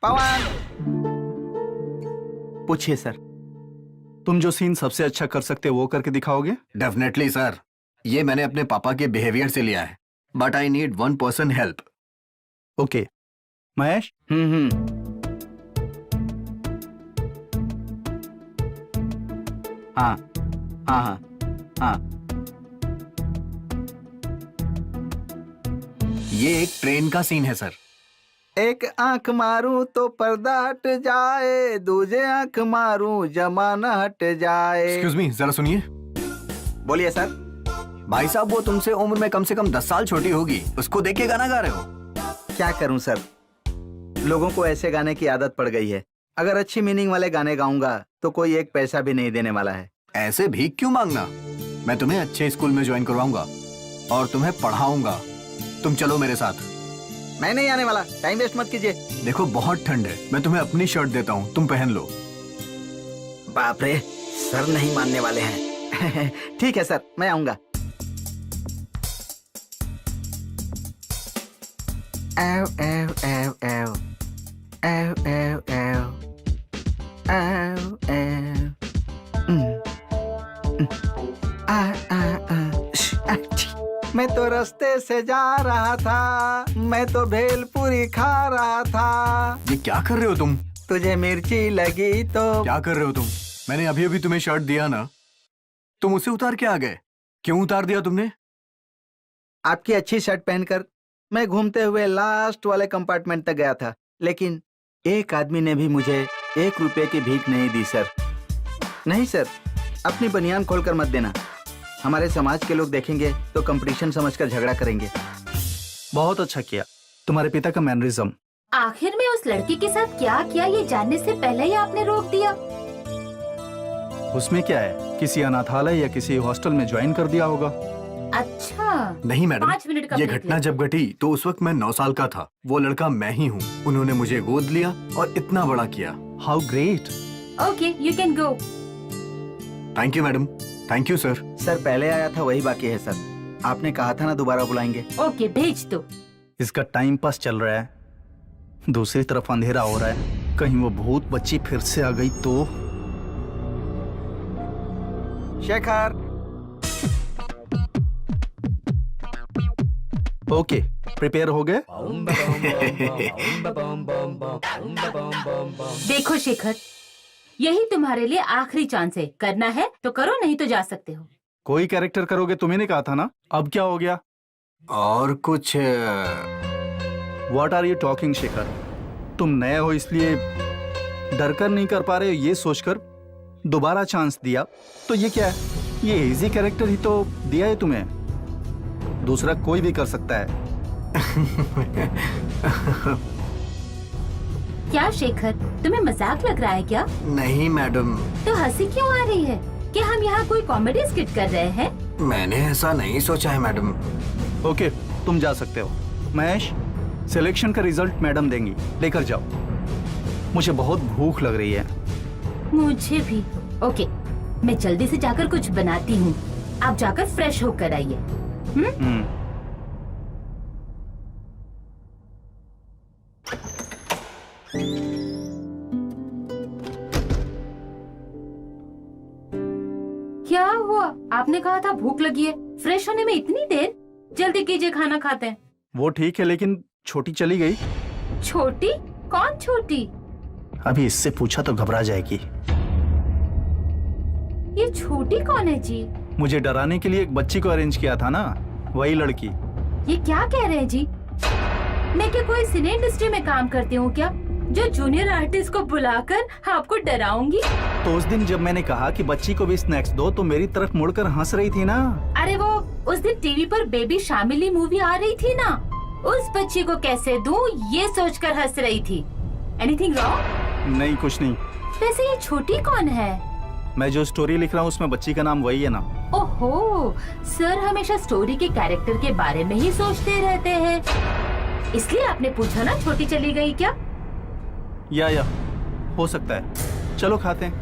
पवन, पूछिए सर। तुम जो सीन सबसे अच्छा कर सकते हो वो करके दिखाओगे? डेफिनेटली सर, ये मैंने अपने पापा के बिहेवियर से लिया है, but I need 1% help. Okay Mahesh. हाँ हाँ हाँ हाँ। ये एक ट्रेन का सीन है सर। एक आंख मारूं तो पर्दा हट जाए, दूजे आंख मारूं जमाना हट जाए। एक्सक्यूज मी, जरा सुनिए। बोलिए सर। भाई साहब, वो तुमसे उम्र में कम से कम 10 साल छोटी होगी, उसको देख के गाना गा रहे हो। क्या करूं सर, लोगों को ऐसे गाने की आदत पड़ गई है। अगर अच्छी मीनिंग वाले गाने गाऊंगा तो कोई एक पैसा भी नहीं देने वाला है। ऐसे भीख क्यों मांगना, मैं तुम्हें अच्छे स्कूल में ज्वाइन करवाऊंगा और तुम्हें पढ़ाऊंगा। तुम चलो मेरे साथ। मैं नहीं आने वाला, टाइम वेस्ट मत कीजिए। देखो बहुत ठंड है, मैं तुम्हें अपनी शर्ट देता हूँ, तुम पहन लो। बाप रे, सर नहीं मानने वाले हैं। ठीक है सर, मैं आऊंगा। एव एव एव एव एव एव एव एव एव मैं तो रास्ते से जा रहा था, मैं तो भेलपुरी खा रहा था। ये क्या कर रहे हो तुम? तुझे मिर्ची लगी तो क्या कर रहे हो तुम? मैंने अभी अभी तुम्हें शर्ट दिया ना, तुम उसे उतार के आ गए। क्यों उतार दिया तुमने? आपकी अच्छी शर्ट पहनकर मैं घूमते हुए लास्ट वाले कंपार्टमेंट तक गया था, लेकिन एक आदमी ने भी मुझे 1 रुपए की भीख नहीं दी सर। नहीं सर, अपनी बनियान खोलकर मत देना, हमारे समाज के लोग देखेंगे तो कंपटीशन समझकर झगड़ा करेंगे। बहुत अच्छा किया, तुम्हारे पिता का मैनरिज्म। आखिर में उस लड़की के साथ क्या किया ये जानने से पहले ही आपने रोक दिया। उसमें क्या है, किसी अनाथालय या किसी हॉस्टल में ज्वाइन कर दिया होगा। अच्छा, नहीं मैडम, 5 मिनट का ये break घटना ले। जब घटी तो उस वक्त मैं 9 साल का था। वो लड़का मैं ही हूँ। उन्होंने मुझे गोद लिया और इतना बड़ा किया। How great. Okay, you can go. Thank you madam. Thank you sir. Sir पहले आया था वही बाकी है सर, आपने कहा था ना दोबारा बुलाएंगे। ओके, भेज दो। इसका टाइम पास चल रहा है, दूसरी तरफ अंधेरा हो रहा है, कहीं वो भूत बच्ची फिर से आ गई तो। शेखर। ओके, प्रिपेयर हो गए? देखो शेखर, यही तुम्हारे लिए आखिरी चांस है। करना है तो करो, नहीं तो जा सकते हो। कोई कैरेक्टर करोगे, तुम्हें नहीं कहा था ना? अब क्या हो गया? और कुछ what are you talking Shekhar? तुम नए हो इसलिए डर कर नहीं कर पा रहे हो, ये सोचकर दोबारा चांस दिया तो ये क्या है? ये इजी कैरेक्टर ही तो दिया है तुम्हें, दूसरा कोई भी कर सकता है। क्या शेखर, तुम्हें मजाक लग रहा है क्या? नहीं मैडम, तो हंसी क्यों आ रही है? क्या हम यहाँ कोई कॉमेडी स्किट कर रहे हैं? मैंने ऐसा नहीं सोचा है मैडम। ओके, तुम जा सकते हो। महेश, सिलेक्शन का रिजल्ट मैडम देंगी, लेकर जाओ। मुझे बहुत भूख लग रही है। मुझे भी। ओके, मैं जल्दी से जाकर कुछ बनाती हूँ, आप जाकर फ्रेश होकर आइए। क्या हुआ? आपने कहा था भूख लगी है, फ्रेश होने में इतनी देर? जल्दी कीजिए, खाना खाते हैं। वो ठीक है, लेकिन छोटी चली गई। छोटी? कौन छोटी? अभी इससे पूछा तो घबरा जाएगी। ये छोटी कौन है जी? मुझे डराने के लिए एक बच्ची को अरेंज किया था ना, वही लड़की। ये क्या कह रहे हैं जी? मैं क्या कोई सिने इंडस्ट्री में काम करती हूँ क्या, जो जूनियर आर्टिस्ट को बुलाकर आपको डराऊंगी? तो उस दिन जब मैंने कहा कि बच्ची को भी स्नैक्स दो तो मेरी तरफ मुड़कर हंस रही थी ना। अरे वो उस दिन टीवी पर बेबी शामिली मूवी आ रही थी ना, उस बच्ची को कैसे दूं ये सोचकर हंस रही थी। Anything wrong? नहीं, कुछ नहीं। वैसे ये छोटी कौन है? मैं जो स्टोरी लिख रहा हूँ उसमें बच्ची का नाम वही है ना। ओहो, सर हमेशा स्टोरी के कैरेक्टर के बारे में ही सोचते रहते हैं, इसलिए आपने पूछा ना छोटी चली गई क्या? या हो सकता है। चलो खाते हैं।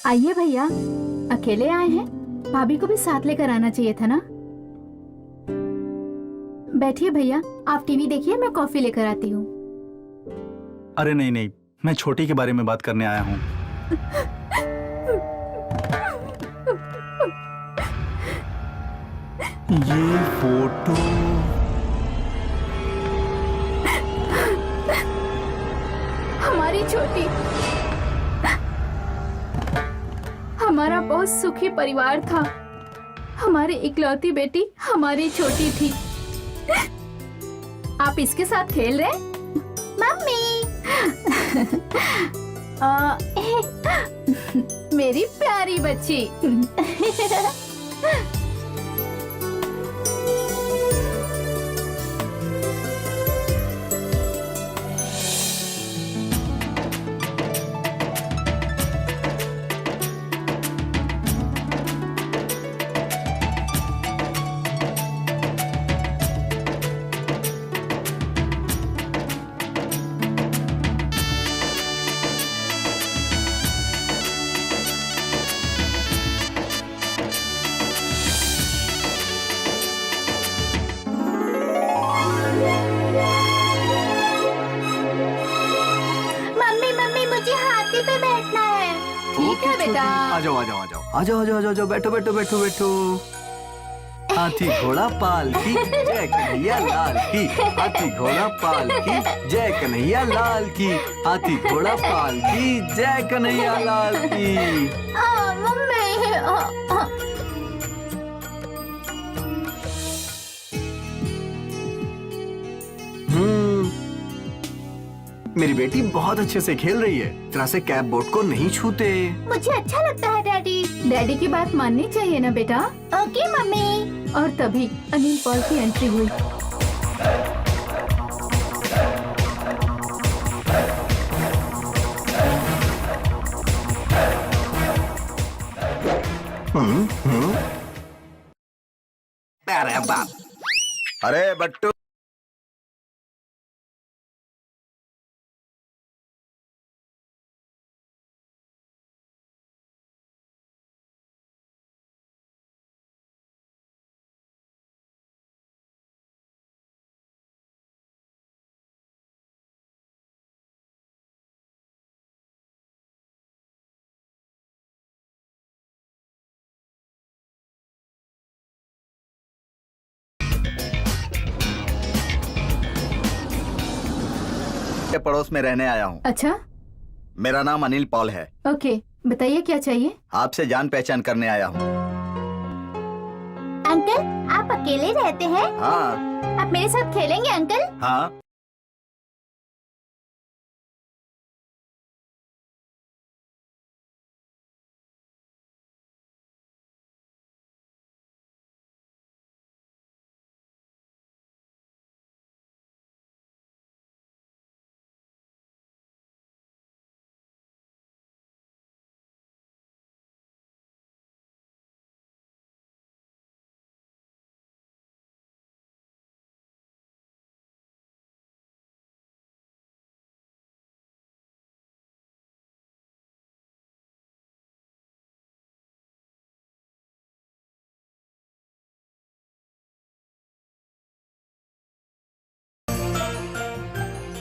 आइए भैया, अकेले आए हैं? भाभी को भी साथ लेकर आना चाहिए था ना। बैठिए भैया, आप टीवी देखिए, मैं कॉफी लेकर आती हूँ। अरे नहीं नहीं, मैं छोटी के बारे में बात करने आया हूँ। ये फोटो हमारी छोटी, हमारा बहुत सुखी परिवार था। हमारी इकलौती बेटी हमारी छोटी थी। आप इसके साथ खेल रहे? मम्मी। मेरी प्यारी बच्ची। मम्मी मम्मी, मुझे हाथी पे बैठना है। ठीक है बेटा। आ जाओ आ जाओ आ जाओ आ जाओ आ जाओ आ जाओ, बैठो बैठो बैठो बैठो। हाथी घोड़ा पालकी जय कन्हैया लाल की, हाथी घोड़ा पालकी जय कन्हैया लाल की, हाथी घोड़ा पालकी जय कन्हैया लाल की। मम्मी। मेरी बेटी बहुत अच्छे से खेल रही है। तरह से कैप बोर्ड को नहीं छूते। मुझे अच्छा लगता है डैडी। डैडी की बात माननी चाहिए ना बेटा। Okay mummy. और तभी अनिल पॉल की एंट्री हुई। अरे बाप, अरे बट्टू, के पड़ोस में रहने आया हूँ। अच्छा, मेरा नाम अनिल पॉल है। ओके, बताइए क्या चाहिए? आपसे जान पहचान करने आया हूँ। अंकल, आप अकेले रहते हैं? हाँ आप मेरे साथ खेलेंगे अंकल? हाँ।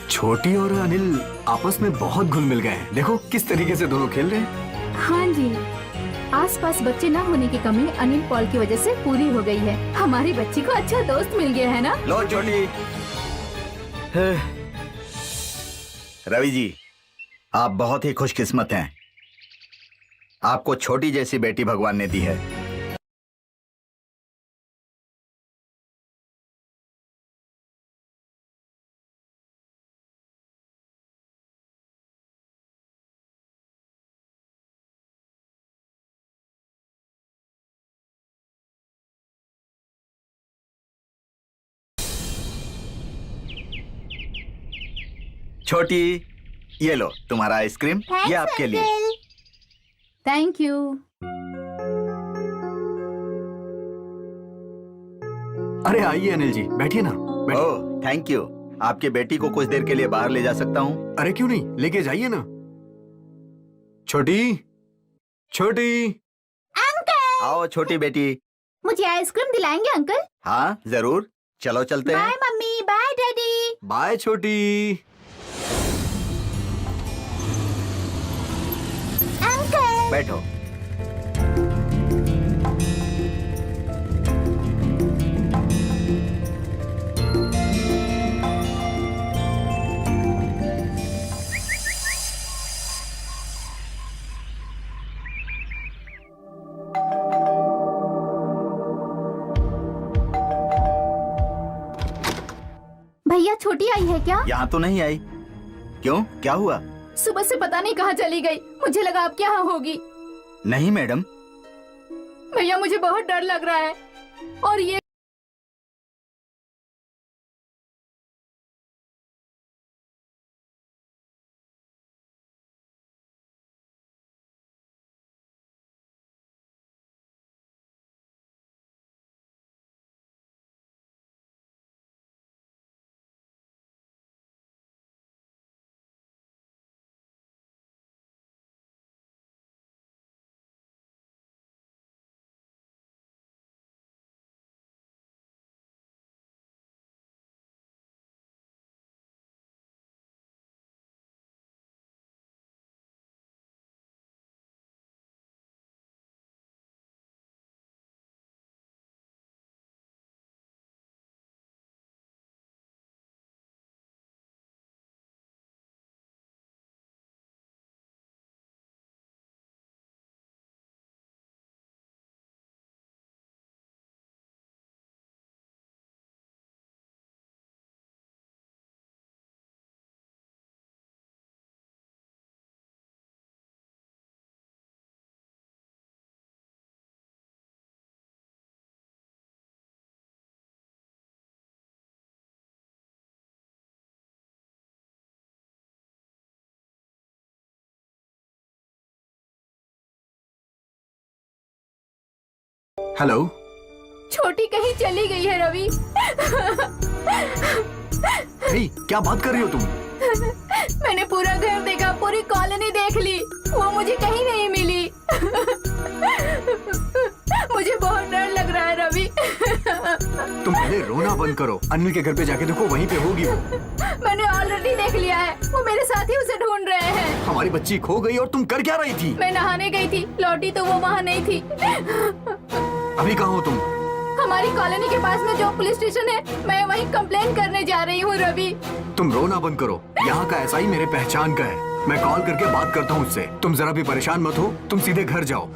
छोटी और अनिल आपस में बहुत घुल मिल गए हैं। देखो किस तरीके से दोनों खेल रहे हैं। हाँ जी, आसपास बच्चे न होने की कमी अनिल पॉल की वजह से पूरी हो गई है। हमारी बच्ची को अच्छा दोस्त मिल गया है ना? लो छोटी। रवि जी, आप बहुत ही खुशकिस्मत हैं। आपको छोटी जैसी बेटी भगवान ने दी है। छोटी, ये लो तुम्हारा आइसक्रीम, ये आपके लिए। Thank you. अरे आइए अनिल जी, बैठिए ना, बैठिए। Oh thank you. आपकी बेटी को कुछ देर के लिए बाहर ले जा सकता हूँ? अरे क्यों नहीं, लेके जाइए ना। छोटी, छोटी, अंकल, आओ छोटी बेटी। मुझे आइसक्रीम दिलाएंगे अंकल? हाँ जरूर, चलो चलते बाय हैं। Mummy, bye daddy. बाय छोटी। अंकल, बैठो। भैया छोटी आई है क्या? यहाँ तो नहीं आई। क्यों, क्या हुआ? सुबह से पता नहीं कहाँ चली गई, मुझे लगा आपके यहाँ होगी। नहीं मैडम। भैया मुझे बहुत डर लग रहा है। और ये हेलो। छोटी कहीं चली गई है रवि। हे, क्या बात कर रही हो तुम? मैंने पूरा घर देखा, पूरी कॉलोनी देख ली, वो मुझे कहीं नहीं मिली। मुझे बहुत डर लग रहा है रवि। तुम पहले रोना बंद करो, अनिल के घर पे जाके देखो, वहीं पे होगी वो। मैंने ऑलरेडी देख लिया है, वो मेरे साथी उसे ढूंढ रहे हैं। हमारी बच्ची खो गई और तुम कर क्या रही थी? मैं नहाने गई थी, लौटी तो वो वहाँ नहीं थी। अभी कहाँ हो तुम? हमारी कॉलोनी के पास में जो पुलिस स्टेशन है, मैं वहीं कंप्लेन करने जा रही हूँ रवि। तुम रोना बंद करो, यहाँ का एसआई मेरे पहचान का है, मैं कॉल करके बात करता हूँ उससे। तुम जरा भी परेशान मत हो, तुम सीधे घर जाओ।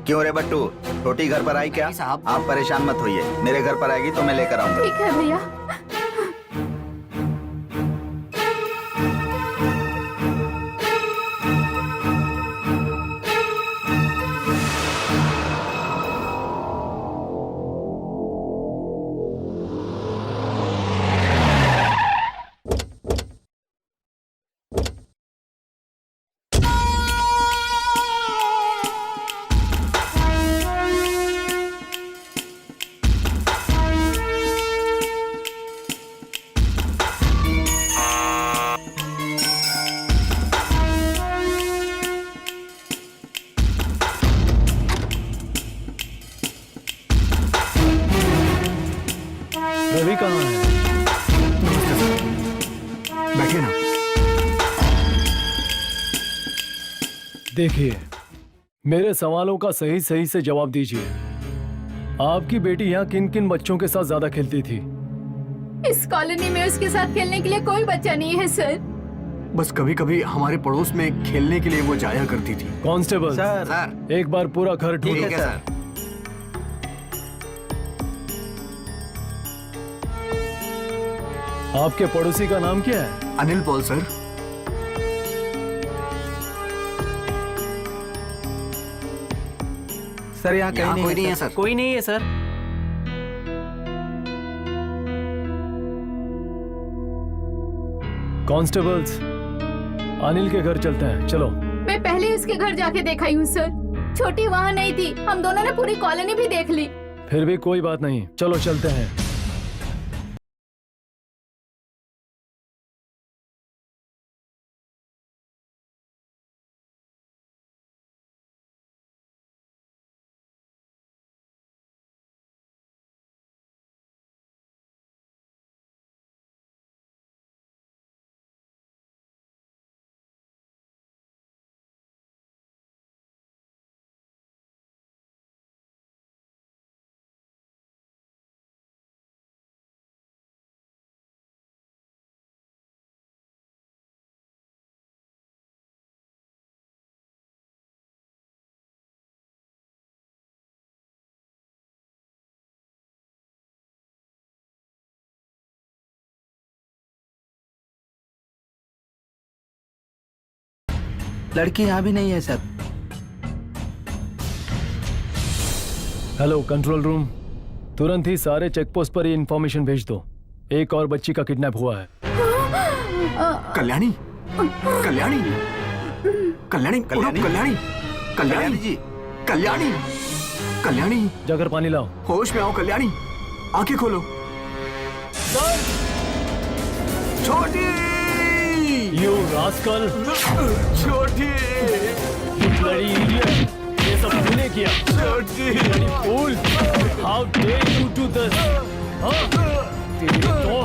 क्यों रे बट्टू, छोटी घर पर आई क्या? साहब। आप परेशान मत होइए, मेरे घर पर आएगी तो मैं लेकर आऊंगा। ठीक है भैया। रवि कहाँ है? बैठिए ना। देखिए, मेरे सवालों का सही सही से जवाब दीजिए। आपकी बेटी यहाँ किन किन बच्चों के साथ ज्यादा खेलती थी? इस कॉलोनी में उसके साथ खेलने के लिए कोई बच्चा नहीं है सर। बस कभी कभी हमारे पड़ोस में खेलने के लिए वो जाया करती थी। Constable, sir. एक बार पूरा घर ढूंढो। ठीक है सर। आपके पड़ोसी का नाम क्या है? Anil Paul sir. सर यहाँ यहाँ कहीं कोई नहीं है सर। सर। कोई नहीं है सर। कांस्टेबल्स, अनिल के घर चलते हैं, चलो। मैं पहले ही उसके घर जाके देखा ही हूँ सर। छोटी वहाँ नहीं थी, हम दोनों ने पूरी कॉलोनी भी देख ली। फिर भी कोई बात नहीं, चलो चलते हैं। लड़की यहाँ भी नहीं है सर। हेलो कंट्रोल रूम, तुरंत ही सारे चेक पोस्ट पर ये इन्फॉर्मेशन भेज दो। एक और बच्ची का किडनैप हुआ है। कल्याणी, कल्याणी, कल्याणी, कल्याणी? कल्याणी, कल्याणी जी, कल्याणी, कल्याणी, जाकर पानी लाओ। होश में आओ कल्याणी, आंखें खोलो। छोटी, यू रास्कल, छोटी, यू ब्लडी इडियट, ये सब तूने किया। छोटी, bloody fool, how dare you do this? हाँ? तेरी तो मेरी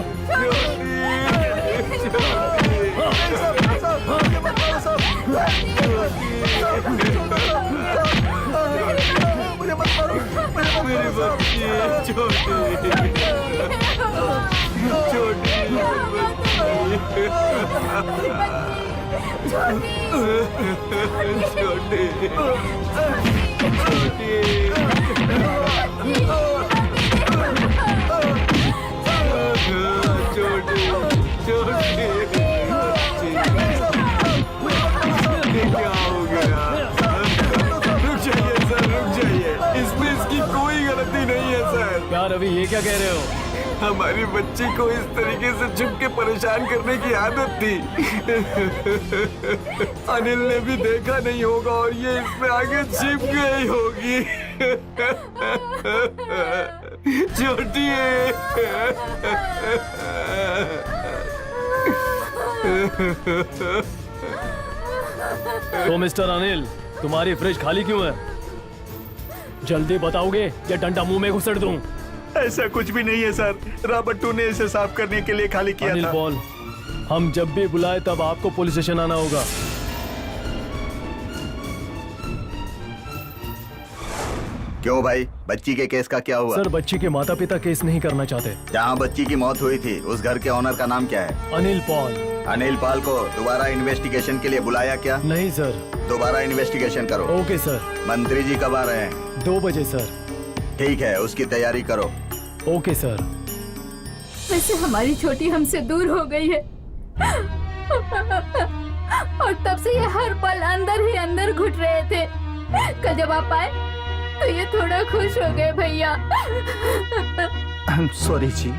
बच्ची, क्या हो गया? रुक जाइए सर, रुक जाइए। इसमें इसकी कोई गलती नहीं है सर। क्या रवि, ये क्या कह रहे हो? हमारी बच्ची को इस तरीके से छुप के परेशान करने की आदत थी। अनिल ने भी देखा नहीं होगा और ये इसमें आगे छिप गई होगी। छोटी है। तो मिस्टर अनिल, तुम्हारी फ्रिज खाली क्यों है? जल्दी बताओगे या डंडा मुंह में घुसड़ दूं? ऐसा कुछ भी नहीं है सर, राबट्टू ने इसे साफ करने के लिए खाली किया अनिल था। पॉल, हम जब भी बुलाए तब आपको पुलिस स्टेशन आना होगा। क्यों भाई, बच्ची के केस का क्या हुआ? सर, बच्ची के माता पिता केस नहीं करना चाहते। जहाँ बच्ची की मौत हुई थी उस घर के ओनर का नाम क्या है? अनिल पॉल। अनिल पाल को दोबारा इन्वेस्टिगेशन के लिए बुलाया क्या? नहीं सर। दोबारा इन्वेस्टिगेशन करो। Okay sir. मंत्री जी कब आ रहे हैं? 2 बजे सर। ठीक है, उसकी तैयारी करो। Okay sir. वैसे हमारी छोटी हमसे दूर हो गई है और तब से ये हर पल अंदर ही अंदर घुट रहे थे। कल जब आप आए तो ये थोड़ा खुश हो गए भैया। आई एम सॉरी जी।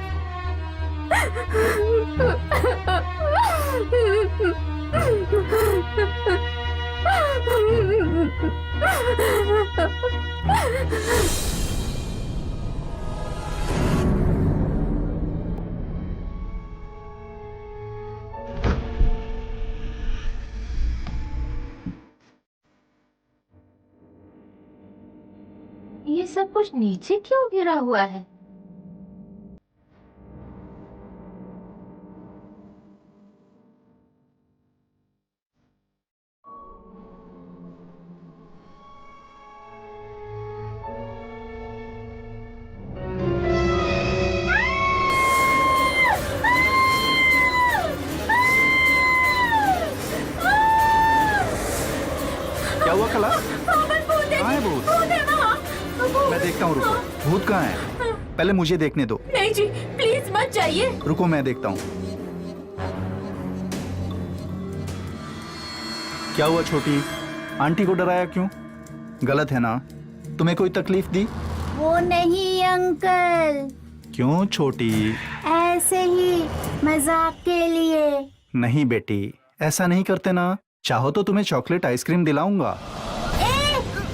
ये सब कुछ नीचे क्यों गिरा हुआ है? क्या हुआ कला? कहाँ है भूत? मैं देखता हूँ, रुको। भूत कहाँ है? पहले मुझे देखने दो। नहीं जी, प्लीज मत जाइए। रुको, मैं देखता हूँ। क्या हुआ छोटी? आंटी को डराया क्यों? गलत है ना? तुम्हें कोई तकलीफ दी? वो नहीं अंकल, क्यों छोटी? ऐसे ही मजाक के लिए। नहीं बेटी, ऐसा नहीं करते ना। चाहो तो तुम्हें चॉकलेट आइसक्रीम दिलाऊंगा।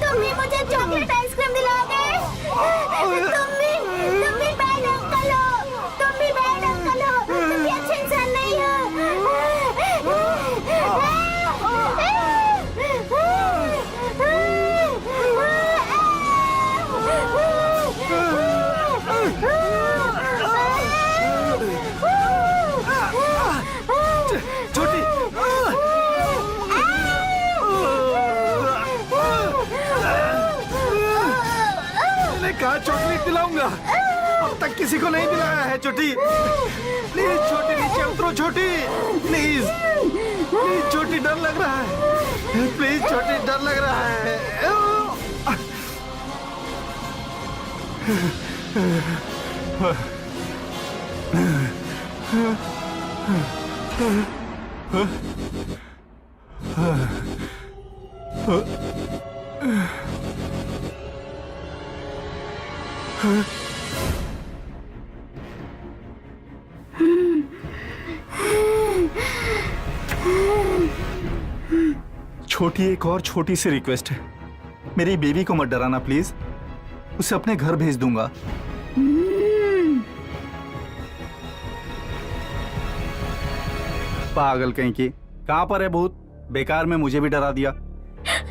तुम भी मुझे चॉकलेट आइसक्रीम दिलाओगे? तुम भी बैड अंकल हो। तुम भी बैड अंकल हो। तुम भी अच्छे इंसान नहीं छोटी, मैंने कहा चॉकलेट दिलाऊंगा, अब तक किसी को नहीं दिलाया है। छोटी प्लीज, छोटी नीचे उतरो। छोटी प्लीज, प्लीज छोटी, डर लग रहा है। प्लीज छोटी, डर लग रहा है। छोटी एक और छोटी सी रिक्वेस्ट है, मेरी बेबी को मत डराना प्लीज, उसे अपने घर भेज दूंगा। पागल कहीं की, कहाँ पर है भूत? बेकार में मुझे भी डरा दिया।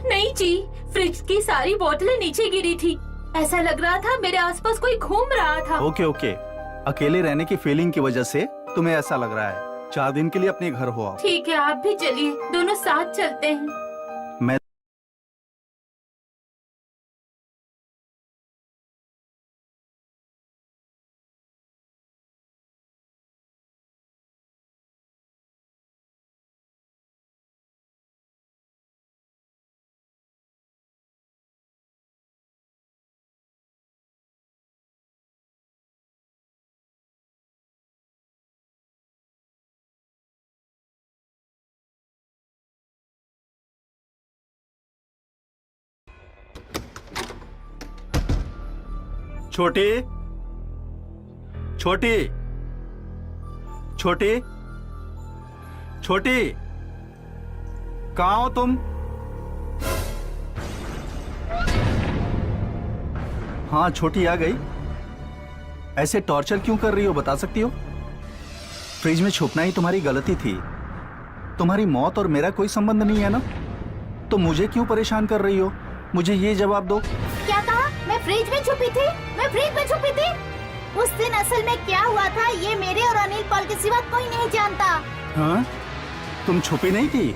नहीं जी, फ्रिज की सारी बोतलें नीचे गिरी थी। ऐसा लग रहा था मेरे आसपास कोई घूम रहा था। ओके ओके, अकेले रहने की फीलिंग की वजह से तुम्हें ऐसा लग रहा है। 4 दिन के लिए अपने घर हो आओ। ठीक है, आप भी चलिए, दोनों साथ चलते हैं। मैं छोटी छोटी छोटी छोटी, कहाँ हो तुम? हाँ छोटी आ गई। ऐसे टॉर्चर क्यों कर रही हो, बता सकती हो? फ्रिज में छुपना ही तुम्हारी गलती थी। तुम्हारी मौत और मेरा कोई संबंध नहीं है ना, तो मुझे क्यों परेशान कर रही हो? मुझे ये जवाब दो। क्या कहा? मैं फ्रिज में छुपी थी? मैं फ्रिज में छुपी थी? उस दिन असल में क्या हुआ था ये मेरे और अनिल पॉल के सिवा कोई नहीं जानता। हाँ? तुम छुपी नहीं थी,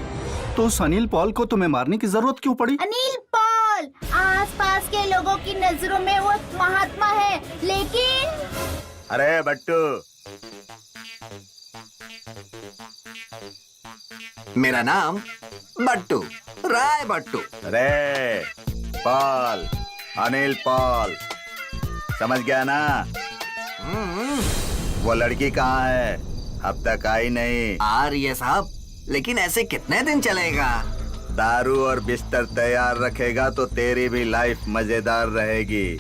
तो उस अनिल पॉल को तुम्हें मारने की जरूरत क्यों पड़ी? अनिल पॉल आसपास के लोगों की नजरों में वो महात्मा है, लेकिन अरे बट्टू, मेरा नाम बट्टू, राय बट्टू। अरे पॉल, अनिल पॉल, समझ गया ना? वो लड़की कहाँ है? अब तक आई नहीं। आ रही है साहब, लेकिन ऐसे कितने दिन चलेगा? दारू और बिस्तर तैयार रखेगा तो तेरी भी लाइफ मजेदार रहेगी।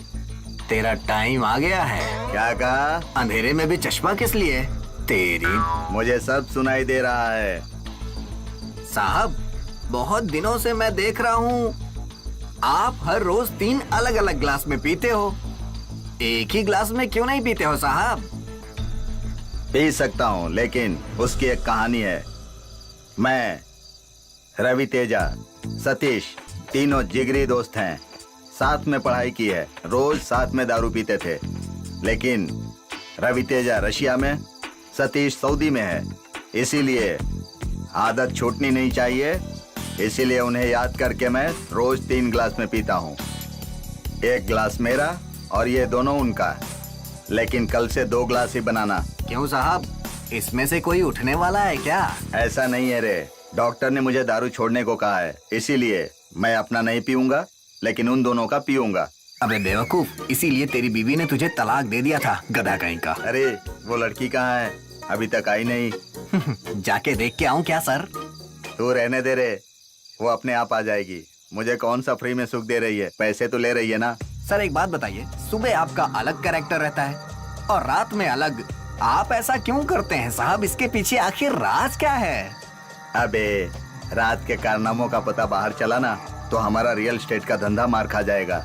तेरा टाइम आ गया है। क्या कहा? अंधेरे में भी चश्मा किस लिए? तेरी। मुझे सब सुनाई दे रहा है। साहब, बहुत दिनों से मैं देख रहा हूँ आप हर रोज 3 अलग अलग ग्लास में पीते हो। एक ही ग्लास में क्यों नहीं पीते हो साहब? पी सकता हूँ, लेकिन उसकी एक कहानी है। मैं, रवि तेजा, सतीश, तीनों जिगरी दोस्त हैं। साथ में पढ़ाई की है, रोज साथ में दारू पीते थे। लेकिन रवि तेजा रशिया में, सतीश सऊदी में है। इसीलिए आदत छूटनी नहीं चाहिए। इसीलिए उन्हें याद करके मैं रोज 3 गिलास में पीता हूँ। 1 गिलास मेरा और ये दोनों उनका। लेकिन कल से 2 गिलास ही बनाना। क्यों साहब, इसमें से कोई उठने वाला है क्या? ऐसा नहीं है रे, डॉक्टर ने मुझे दारू छोड़ने को कहा है। इसीलिए मैं अपना नहीं पीऊंगा, लेकिन उन दोनों का पीऊंगा। अबे बेवकूफ, इसीलिए तेरी बीवी ने तुझे तलाक दे दिया था, गधा कहीं का। अरे वो लड़की कहाँ है? अभी तक आई नहीं। जाके देख के आऊं क्या सर? तू रहने दे रे, वो अपने आप आ जाएगी। मुझे कौन सा फ्री में सुख दे रही है? पैसे तो ले रही है ना। सर एक बात बताइए, सुबह आपका अलग कैरेक्टर रहता है और रात में अलग। आप ऐसा क्यों करते हैं साहब? इसके पीछे आखिर राज क्या है? अबे रात के कारनामों का पता बाहर चला ना, तो हमारा रियल एस्टेट का धंधा मार खा जाएगा।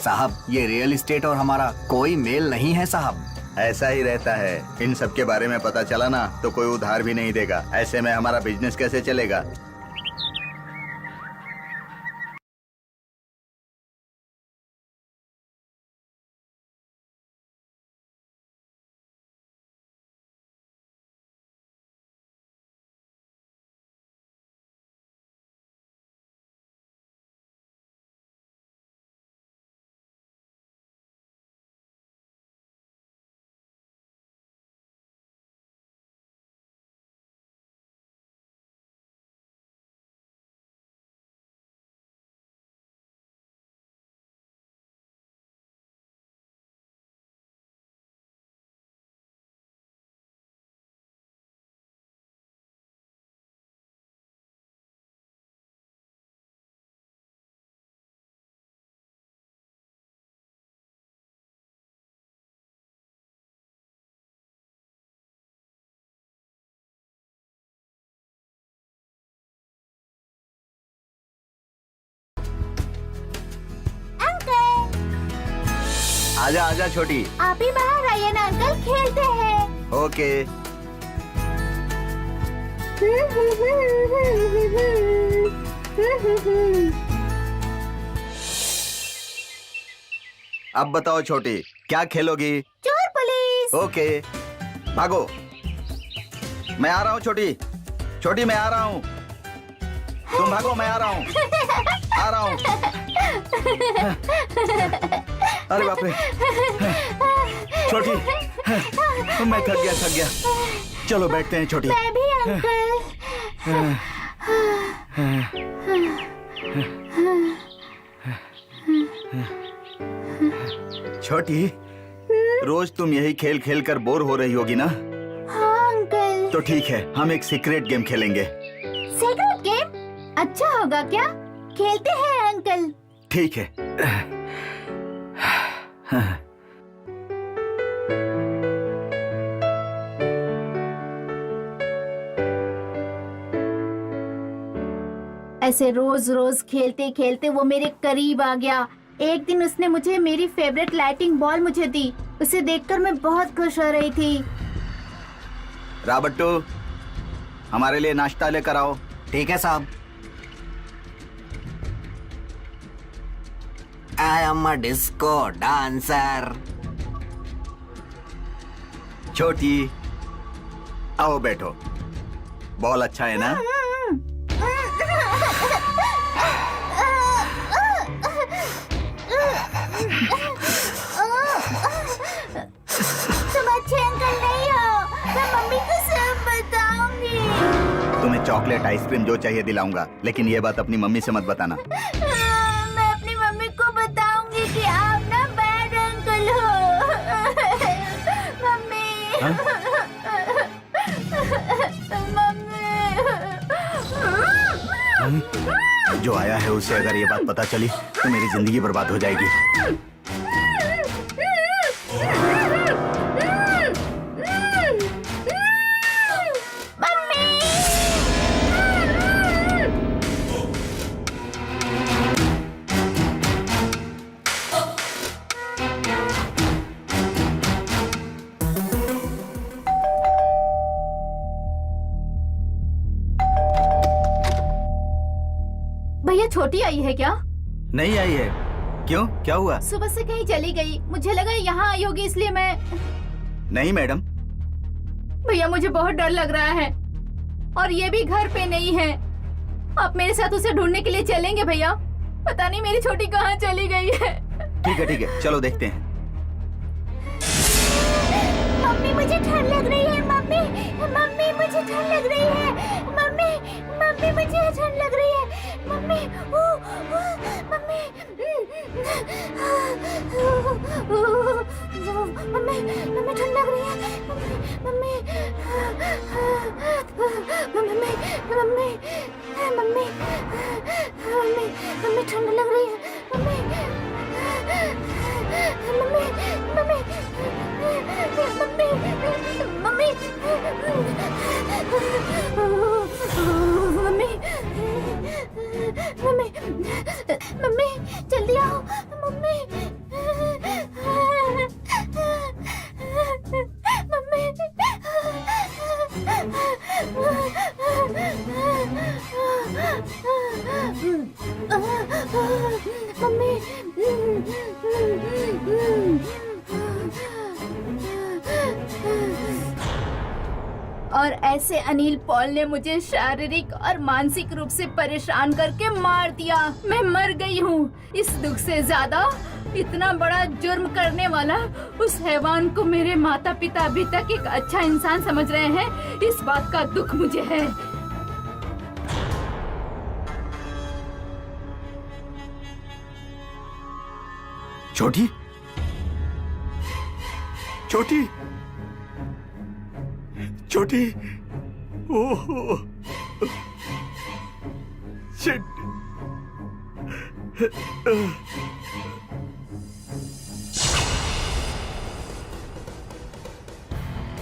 साहब, ये रियल एस्टेट और हमारा कोई मेल नहीं है साहब। ऐसा ही रहता है। इन सब के बारे में पता चला ना, तो कोई उधार भी नहीं देगा। ऐसे में हमारा बिजनेस कैसे चलेगा? आजा आजा छोटी। आप ही बाहर आइए ना अंकल, खेलते हैं। ओके। अब बताओ छोटी, क्या खेलोगी? चोर पुलिस। ओके, भागो। मैं आ रहा हूँ छोटी। छोटी मैं आ रहा हूँ। तुम भागो, मैं आ रहा हूँ। आ रहा हूँ। अरे बाप रे। छोटी, मैं थक गया। चलो बैठते हैं छोटी। मैं भी अंकल। छोटी, रोज तुम यही खेल खेल कर बोर हो रही होगी ना? हाँ अंकल। तो ठीक है, हम एक सीक्रेट गेम खेलेंगे। Secret game? अच्छा होगा क्या? खेलते हैं अंकल। ठीक है। ऐसे रोज रोज खेलते खेलते वो मेरे करीब आ गया। एक दिन उसने मुझे मेरी फेवरेट लाइटिंग बॉल मुझे दी। उसे देखकर मैं बहुत खुश हो रही थी। राबट्टू, हमारे लिए नाश्ता लेकर आओ। ठीक है साहब। I am a disco dancer. छोटी, आओ बैठो। बॉल अच्छा है ना? तुम अच्छे अंकल नहीं हो। मैं मम्मी को सब बताऊंगी। तुम्हें चॉकलेट आइसक्रीम जो चाहिए दिलाऊंगा, लेकिन ये बात अपनी मम्मी से मत बताना। मैं अपनी मम्मी को बताऊंगी कि आप ना बैड अंकल हो। मम्मी। हाँ? मम्मी। जो आया है उसे अगर ये बात पता चली तो मेरी जिंदगी बर्बाद हो जाएगी। भैया छोटी आई है क्या? नहीं आई है। क्यों, क्या हुआ? सुबह से कहीं चली गई, मुझे लगा यहाँ आई होगी इसलिए मैं। नहीं मैडम। भैया मुझे बहुत डर लग रहा है और ये भी घर पे नहीं है। आप मेरे साथ उसे ढूंढने के लिए चलेंगे भैया? पता नहीं मेरी छोटी कहाँ चली गई है। ठीक है, चलो देखते हैं। मम्मी मुझे ठंड लग रही है। मम्मी मुझे ठंड लग रही है। मम्मी मुझे ठंड लग रही है। मम्मी मम्मी मम्मी ठंड लग रही है। मम्मी ठंड लग रही है। मम्मी जल्दी आओ। मम्मी और ऐसे अनिल पॉल ने मुझे शारीरिक और मानसिक रूप से परेशान करके मार दिया। मैं मर गई हूँ। इस दुख से ज्यादा इतना बड़ा जुर्म करने वाला उस हैवान को मेरे माता पिता अभी तक एक अच्छा इंसान समझ रहे हैं, इस बात का दुख मुझे है। छोटी, छोटी, छोटी, ओह शिट।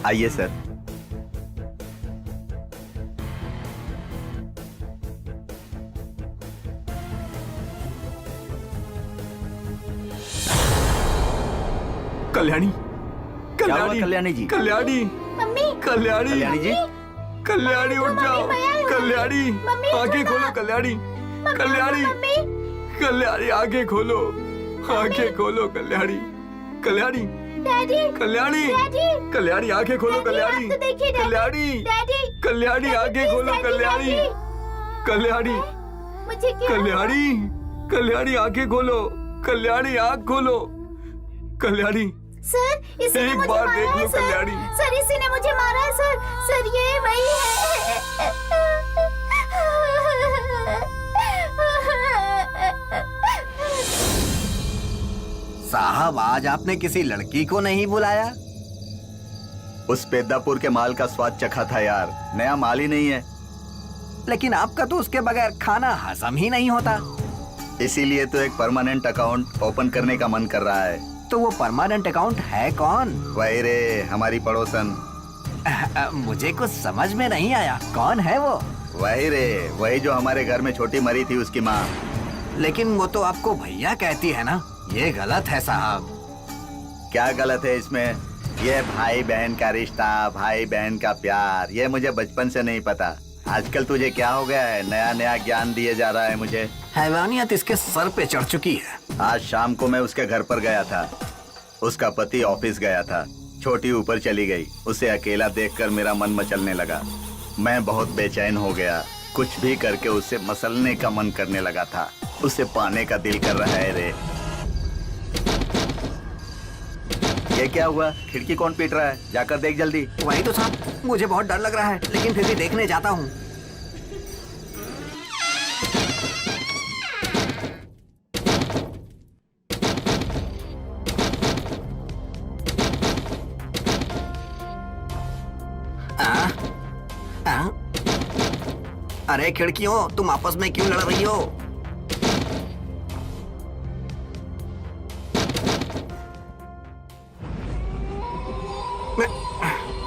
आइए सर। कल्याणी, क्या हुआ कल्याणी जी? कल्याणी, मम्मी कल्याणी, कल्याणी जी, कल्याणी उठ जाओ, कल्याणी, आंखें खोलो कल्याणी, कल्याणी, कल्याणी आंखें खोलो, आंखें खोलो कल्याणी, कल्याणी, डैडी कल्याणी, डैडी कल्याणी आंखें खोलो कल्याणी, आप तो देखिए डैडी। कल्याणी, डैडी कल्याणी आंखें खोलो कल्याणी, कल्याणी, मुझे क्या कल्याणी, कल्याणी आंखें खोलो, कल्याणी आंख खोलो, कल्याणी, सर इसी ने एक मुझे बार मारा देख है लो सर। कल्याणी। सर इसी ने मुझे मारा है सर। सर ये वही है। साहब आज आपने किसी लड़की को नहीं बुलाया? उस पेद्दापुर के माल का स्वाद चखा था यार, नया माल ही नहीं है। लेकिन आपका तो उसके बगैर खाना हजम ही नहीं होता। इसीलिए तो एक परमानेंट अकाउंट ओपन करने का मन कर रहा है। तो वो परमानेंट अकाउंट है कौन? वही रे, हमारी पड़ोसन। मुझे कुछ समझ में नहीं आया, कौन है वो? वही रे, वही जो हमारे घर में छोटी मरी थी उसकी माँ। लेकिन वो तो आपको भैया कहती है ना, ये गलत है साहब। क्या गलत है इसमें? ये भाई बहन का रिश्ता, भाई बहन का प्यार, ये मुझे बचपन से नहीं पता। आजकल तुझे क्या हो गया है? नया नया ज्ञान दिए जा रहा है मुझे। हैवानियत इसके सर पे चढ़ चुकी है। आज शाम को मैं उसके घर पर गया था। उसका पति ऑफिस गया था, छोटी ऊपर चली गई। उसे अकेला देखकर मेरा मन मचलने लगा। मैं बहुत बेचैन हो गया। कुछ भी करके उसे मसलने का मन करने लगा था। उसे पाने का दिल कर रहा है रे। ये क्या हुआ? खिड़की कौन पीट रहा है? जाकर देख जल्दी। वही तो साहब, मुझे बहुत डर लग रहा है, लेकिन फिर भी देखने जाता हूँ। अरे खिड़कियों, तुम आपस में क्यों लड़ रही हो?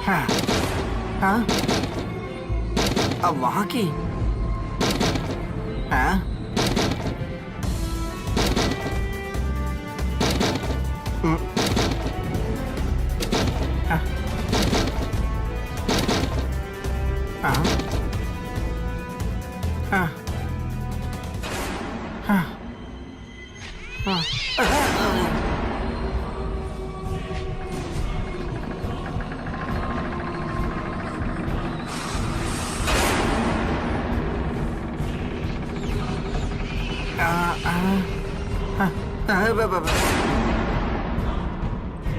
हाँ? अब वहां की? हाँ? हाँ? हाँ? हाँ? हाँ? हाँ?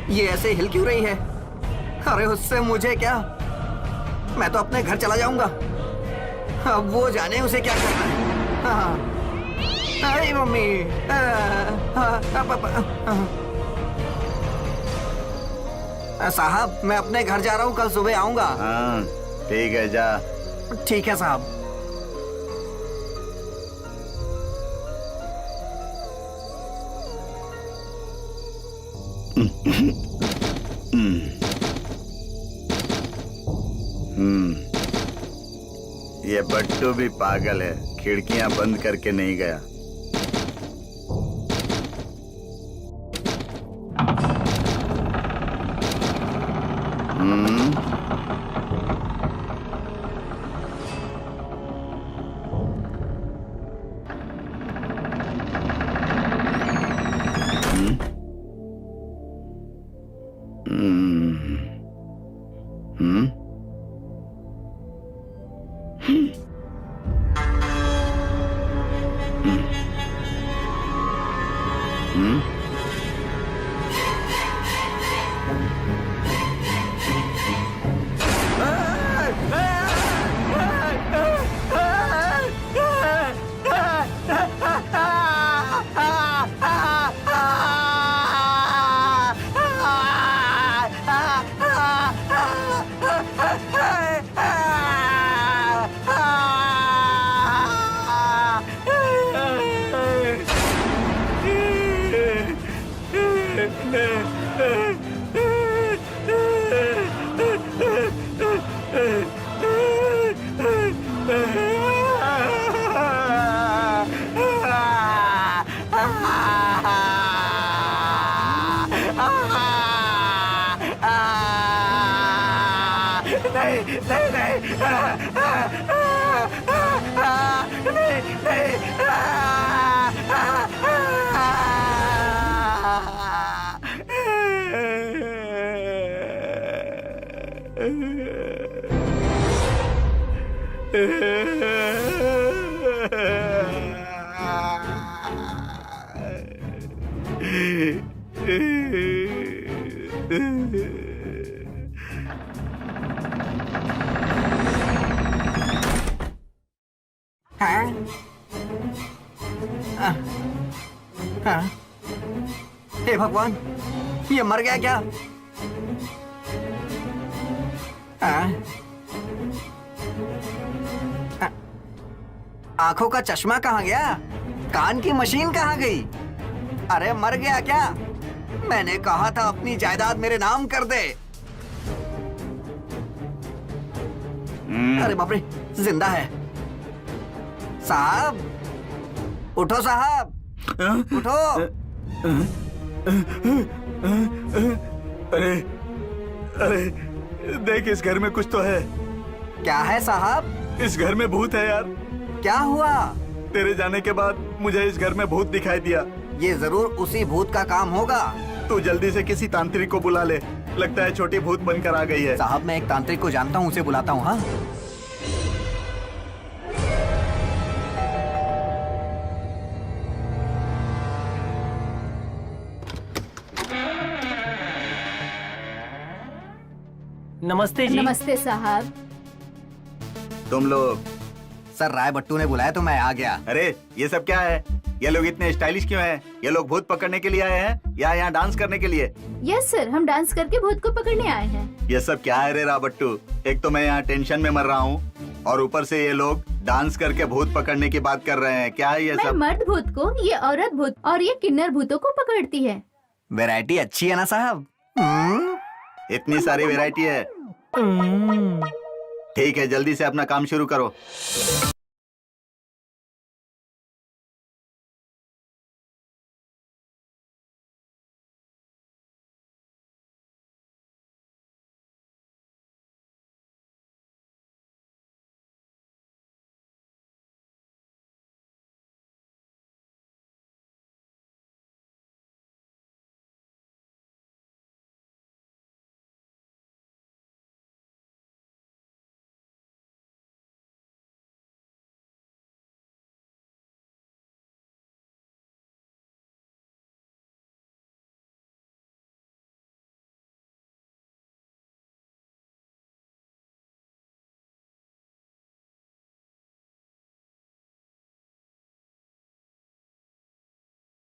ये ऐसे हिल क्यों रही है? अरे उससे मुझे क्या, मैं तो अपने घर चला जाऊंगा। अब वो जाने उसे क्या करना है। हाँ, अरे मम्मी, साहब मैं अपने घर जा रहा हूँ, कल सुबह आऊंगा। हाँ ठीक है, जा। ठीक है साहब। ये बट्टू भी पागल है, खिड़कियां बंद करके नहीं गया। नहीं नहीं नहीं नहीं नहीं हे भगवान, ये मर गया क्या? आंखों का चश्मा कहाँ गया? कान की मशीन कहाँ गई? अरे मर गया क्या? मैंने कहा था अपनी जायदाद मेरे नाम कर दे। अरे बाप रे, जिंदा है। साहब, उठो साहब, उठो। अरे अरे देख, इस घर में कुछ तो है। क्या है साहब? इस घर में भूत है यार। क्या हुआ? तेरे जाने के बाद मुझे इस घर में भूत दिखाई दिया। ये जरूर उसी भूत का काम होगा। तू जल्दी से किसी तांत्रिक को बुला ले। लगता है छोटी भूत बनकर आ गई है। साहब, मैं एक तांत्रिक को जानता हूँ, उसे बुलाता हूँ। हाँ, नमस्ते जी। नमस्ते साहब। तुम लोग? सर राय बट्टू ने बुलाया तो मैं आ गया। अरे ये सब क्या है? ये लोग इतने स्टाइलिश क्यों हैं? ये लोग भूत पकड़ने के लिए आए हैं या यहाँ डांस करने के लिए? यस सर, हम डांस करके भूत को पकड़ने आए हैं। ये सब क्या है रे राबट्टू? एक तो मैं यहाँ टेंशन में मर रहा हूँ और ऊपर से ये लोग डांस करके भूत पकड़ने की बात कर रहे हैं। क्या है ये मैं सब? मर्द भूत को, ये औरत भूत और ये किन्नर भूतों को पकड़ती है। वैरायटी अच्छी है ना साहब? इतनी सारी वैरायटी है। ठीक है, जल्दी से अपना काम शुरू करो।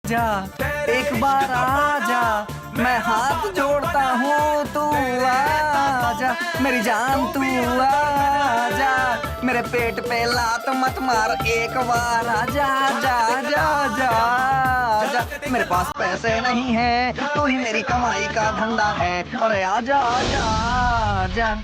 एक बार आजा, मैं हाथ जोड़ता हूँ, तू आजा मेरी जान, तू आजा। मेरे पेट पे लात मत मार, एक बार आजा, जा जा जा जा। मेरे पास पैसे नहीं है, तू ही मेरी कमाई का धंधा है। अरे आजा आजा आजा।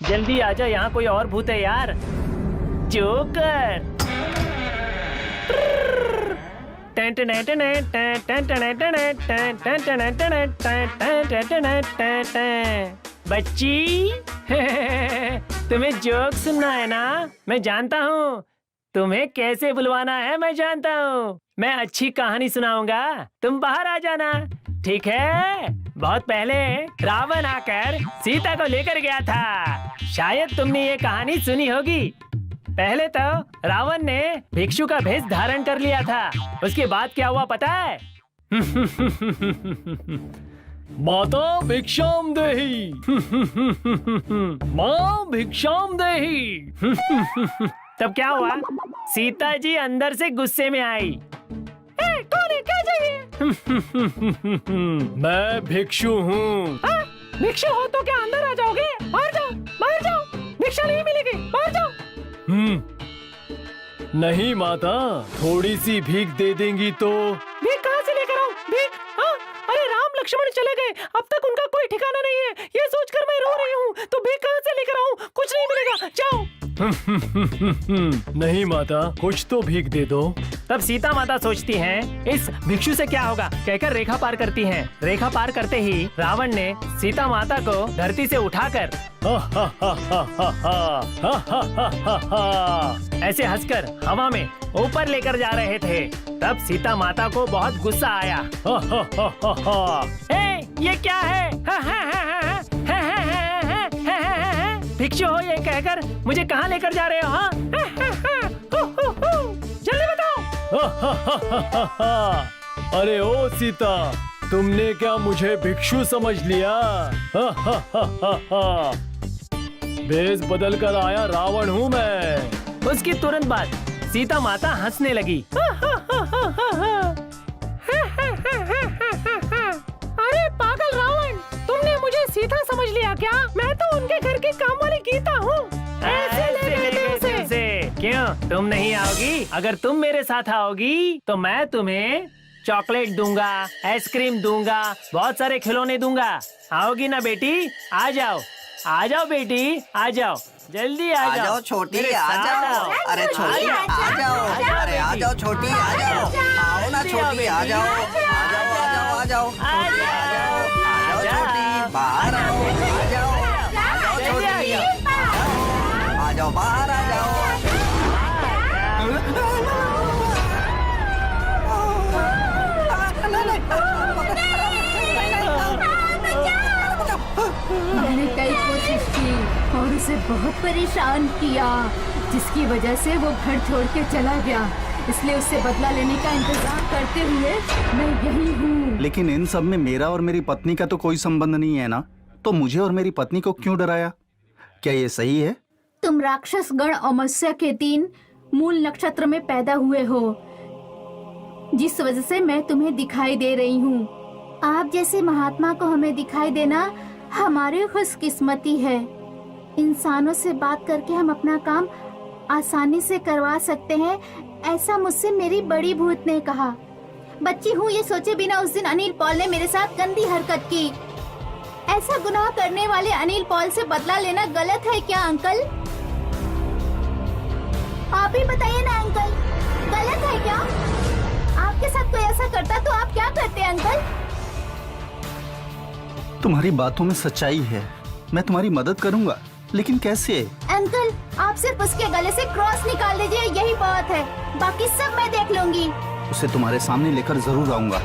जल्दी आजा, यहाँ कोई और भूत है यार। जोकर। बच्ची, तुम्हें जोक सुनना है ना? मैं जानता हूँ तुम्हें कैसे बुलवाना है। मैं जानता हूँ, मैं अच्छी कहानी सुनाऊंगा, तुम बाहर आ जाना, ठीक है? बहुत पहले रावण आकर सीता को लेकर गया था। शायद तुमने ये कहानी सुनी होगी। पहले तो रावण ने भिक्षु का भेष धारण कर लिया था। उसके बाद क्या हुआ पता है? माता भिक्षाम देही। माँ भिक्षाम देही। तब क्या हुआ? सीता जी अंदर से गुस्से में आई। कौन है, क्या चाहिए? मैं भिक्षु हूँ। भिक्षु हो तो क्या अंदर आ जाओगे? बाहर जाओ, बाहर जाओ, भिक्षा नहीं मिलेगी, बाहर जाओ। नहीं माता, थोड़ी सी भीख दे देंगी तो। भीख कहाँ से लेकर आऊं? भीख? हाँ, अरे राम लक्ष्मण चले गए, अब तक उनका कोई ठिकाना नहीं है। ये सोचकर मैं रो रही हूँ, तो भीख कहाँ से लेकर आऊं? कुछ नहीं मिलेगा, जाओ। नहीं माता, कुछ तो भीख दे दो। तब सीता माता सोचती हैं, इस भिक्षु से क्या होगा, कहकर रेखा पार करती हैं। रेखा पार करते ही रावण ने सीता माता को धरती से उठाकर ऐसे हंसकर हवा में ऊपर लेकर जा रहे थे। तब सीता माता को बहुत गुस्सा आया। ए, ये क्या है? भिक्षु हो ये कहकर मुझे कहाँ लेकर जा रहे हो? हाँ? जल्दी बताओ। अरे ओ सीता, तुमने क्या मुझे भिक्षु समझ लिया? भेष बदल कर आया रावण हूँ मैं। उसकी तुरंत बाद सीता माता हंसने लगी। अरे पागल रावण, तुमने मुझे सीता समझ लिया क्या? मैं तो उनके घर की काम वाली गीता हूँ। ऐसे ले गए दिल से। क्यों तुम नहीं आओगी? अगर तुम मेरे साथ आओगी तो मैं तुम्हें चॉकलेट दूंगा, आइसक्रीम दूंगा, बहुत सारे खिलौने दूंगा। आओगी ना बेटी? आ जाओ, आ जाओ बेटी, आ जाओ, जल्दी आ जाओ। छोटी, मेरे आ साथ जाओ। अरे छोटी, आ जाओ। अरे आ जाओ छोटी, आ जाओ। आओ ना छोटी, आ जाओ, आ जाओ, आ जाओ, आ जाओ, आ जाओ छोटी, बाहर आओ, आ जाओ, आ जाओ छोटी, आ जाओ, बाहर आ जाओ। मैंने कई कोशिश की और उसे बहुत परेशान किया, जिसकी वजह से वो घर छोड़ के चला गया। इसलिए उससे बदला लेने का इंतजार करते हुए मैं यही हूँ। लेकिन इन सब में मेरा और मेरी पत्नी का तो कोई संबंध नहीं है ना, तो मुझे और मेरी पत्नी को क्यों डराया? क्या ये सही है? तुम राक्षस गण अमावस्या के 3 मूल नक्षत्र में पैदा हुए हो, जिस वजह से मैं तुम्हें दिखाई दे रही हूँ। आप जैसे महात्मा को हमें दिखाई देना हमारी खुशकिस्मती है। इंसानों से बात करके हम अपना काम आसानी से करवा सकते हैं, ऐसा मुझसे मेरी बड़ी भूत ने कहा। बच्ची हूँ ये सोचे बिना उस दिन अनिल पॉल ने मेरे साथ गंदी हरकत की। ऐसा गुनाह करने वाले अनिल पॉल से बदला लेना गलत है क्या अंकल? आप ही बताइए ना अंकल, गलत है क्या? आपके साथ कोई ऐसा करता तो आप क्या करते अंकल? तुम्हारी बातों में सच्चाई है, मैं तुम्हारी मदद करूंगा, लेकिन कैसे? अंकल आप सिर्फ उसके गले से क्रॉस निकाल दीजिए, यही बहुत है, बाकी सब मैं देख लूंगी। उसे तुम्हारे सामने लेकर जरूर आऊंगा।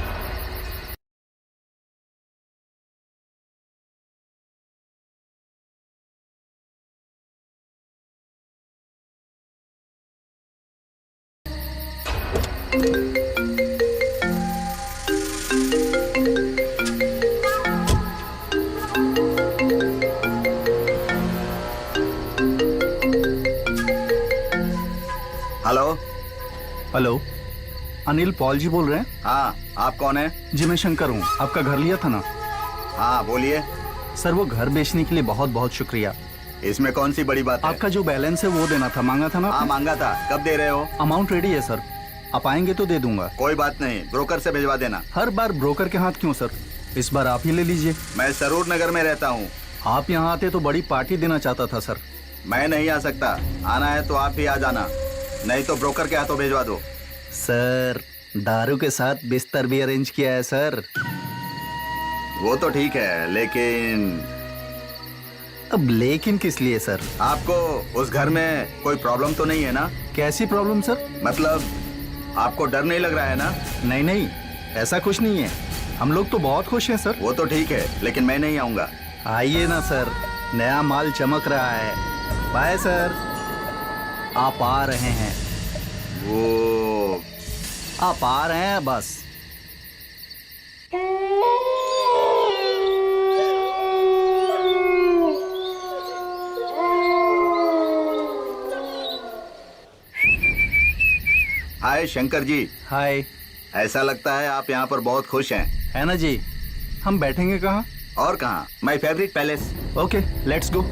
हेलो। हेलो, अनिल पॉल जी बोल रहे हैं? हाँ, आप कौन है? जी मैं शंकर हूँ, आपका घर लिया था ना? हाँ बोलिए। सर वो घर बेचने के लिए बहुत बहुत शुक्रिया। इसमें कौन सी बड़ी बात है? आपका जो बैलेंस है वो देना था, मांगा था ना? हाँ मांगा था। कब दे रहे हो? अमाउंट रेडी है सर, आप आएंगे तो दे दूंगा। कोई बात नहीं, ब्रोकर से भिजवा देना। हर बार ब्रोकर के हाथ क्यों सर, इस बार आप ही ले लीजिए। मैं सरूर नगर में रहता हूँ। आप यहाँ आते तो बड़ी पार्टी देना चाहता था सर। मैं नहीं आ सकता, आना है तो आप ही आ जाना, नहीं तो ब्रोकर के हाथों भिजवा दो। सर दारू के साथ बिस्तर भी अरेंज किया है सर। वो तो ठीक है, लेकिन अब लेकिन किस लिए सर? आपको उस घर में कोई प्रॉब्लम तो नहीं है ना? कैसी प्रॉब्लम सर? मतलब आपको डर नहीं लग रहा है ना? नहीं नहीं, ऐसा कुछ नहीं है, हम लोग तो बहुत खुश हैं सर। वो तो ठीक है, लेकिन मैं नहीं आऊंगा। आइए ना सर, नया माल चमक रहा है। बाय सर, आप आ रहे हैं? वो आप आ रहे हैं बस। हाय शंकर जी। हाय। ऐसा लगता है आप यहाँ पर बहुत खुश हैं। है ना जी। हम बैठेंगे कहाँ? और कहाँ, my favourite palace. Okay, let's go.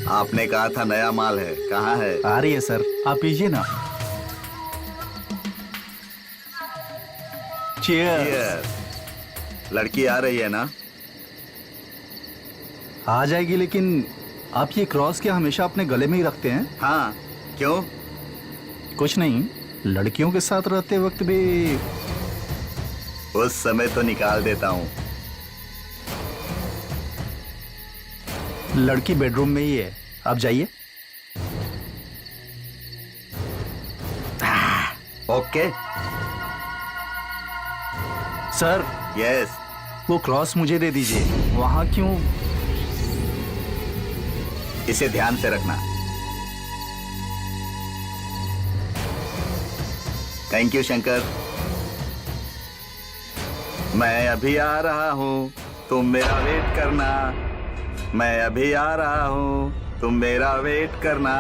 आपने कहा था नया माल है, कहाँ है? आ रही है सर, आप पीजिए ना। चीयर्स। Cheers। लड़की आ रही है ना? आ जाएगी, लेकिन आप ये क्रॉस क्या हमेशा अपने गले में ही रखते हैं? हाँ, क्यों? कुछ नहीं, लड़कियों के साथ रहते वक्त भी उस समय तो निकाल देता हूँ। लड़की बेडरूम में ही है, आप जाइए। ओके। Sir, yes. वो क्रॉस मुझे दे दीजिए। वहाँ क्यों? इसे ध्यान से रखना। Thank you Shankar. मैं अभी आ रहा हूँ, तुम मेरा वेट करना। मैं अभी आ रहा हूँ, तुम मेरा वेट करना।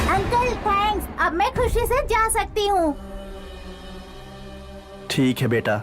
अंकल थैंक्स, अब मैं खुशी से जा सकती हूँ। ठीक है बेटा।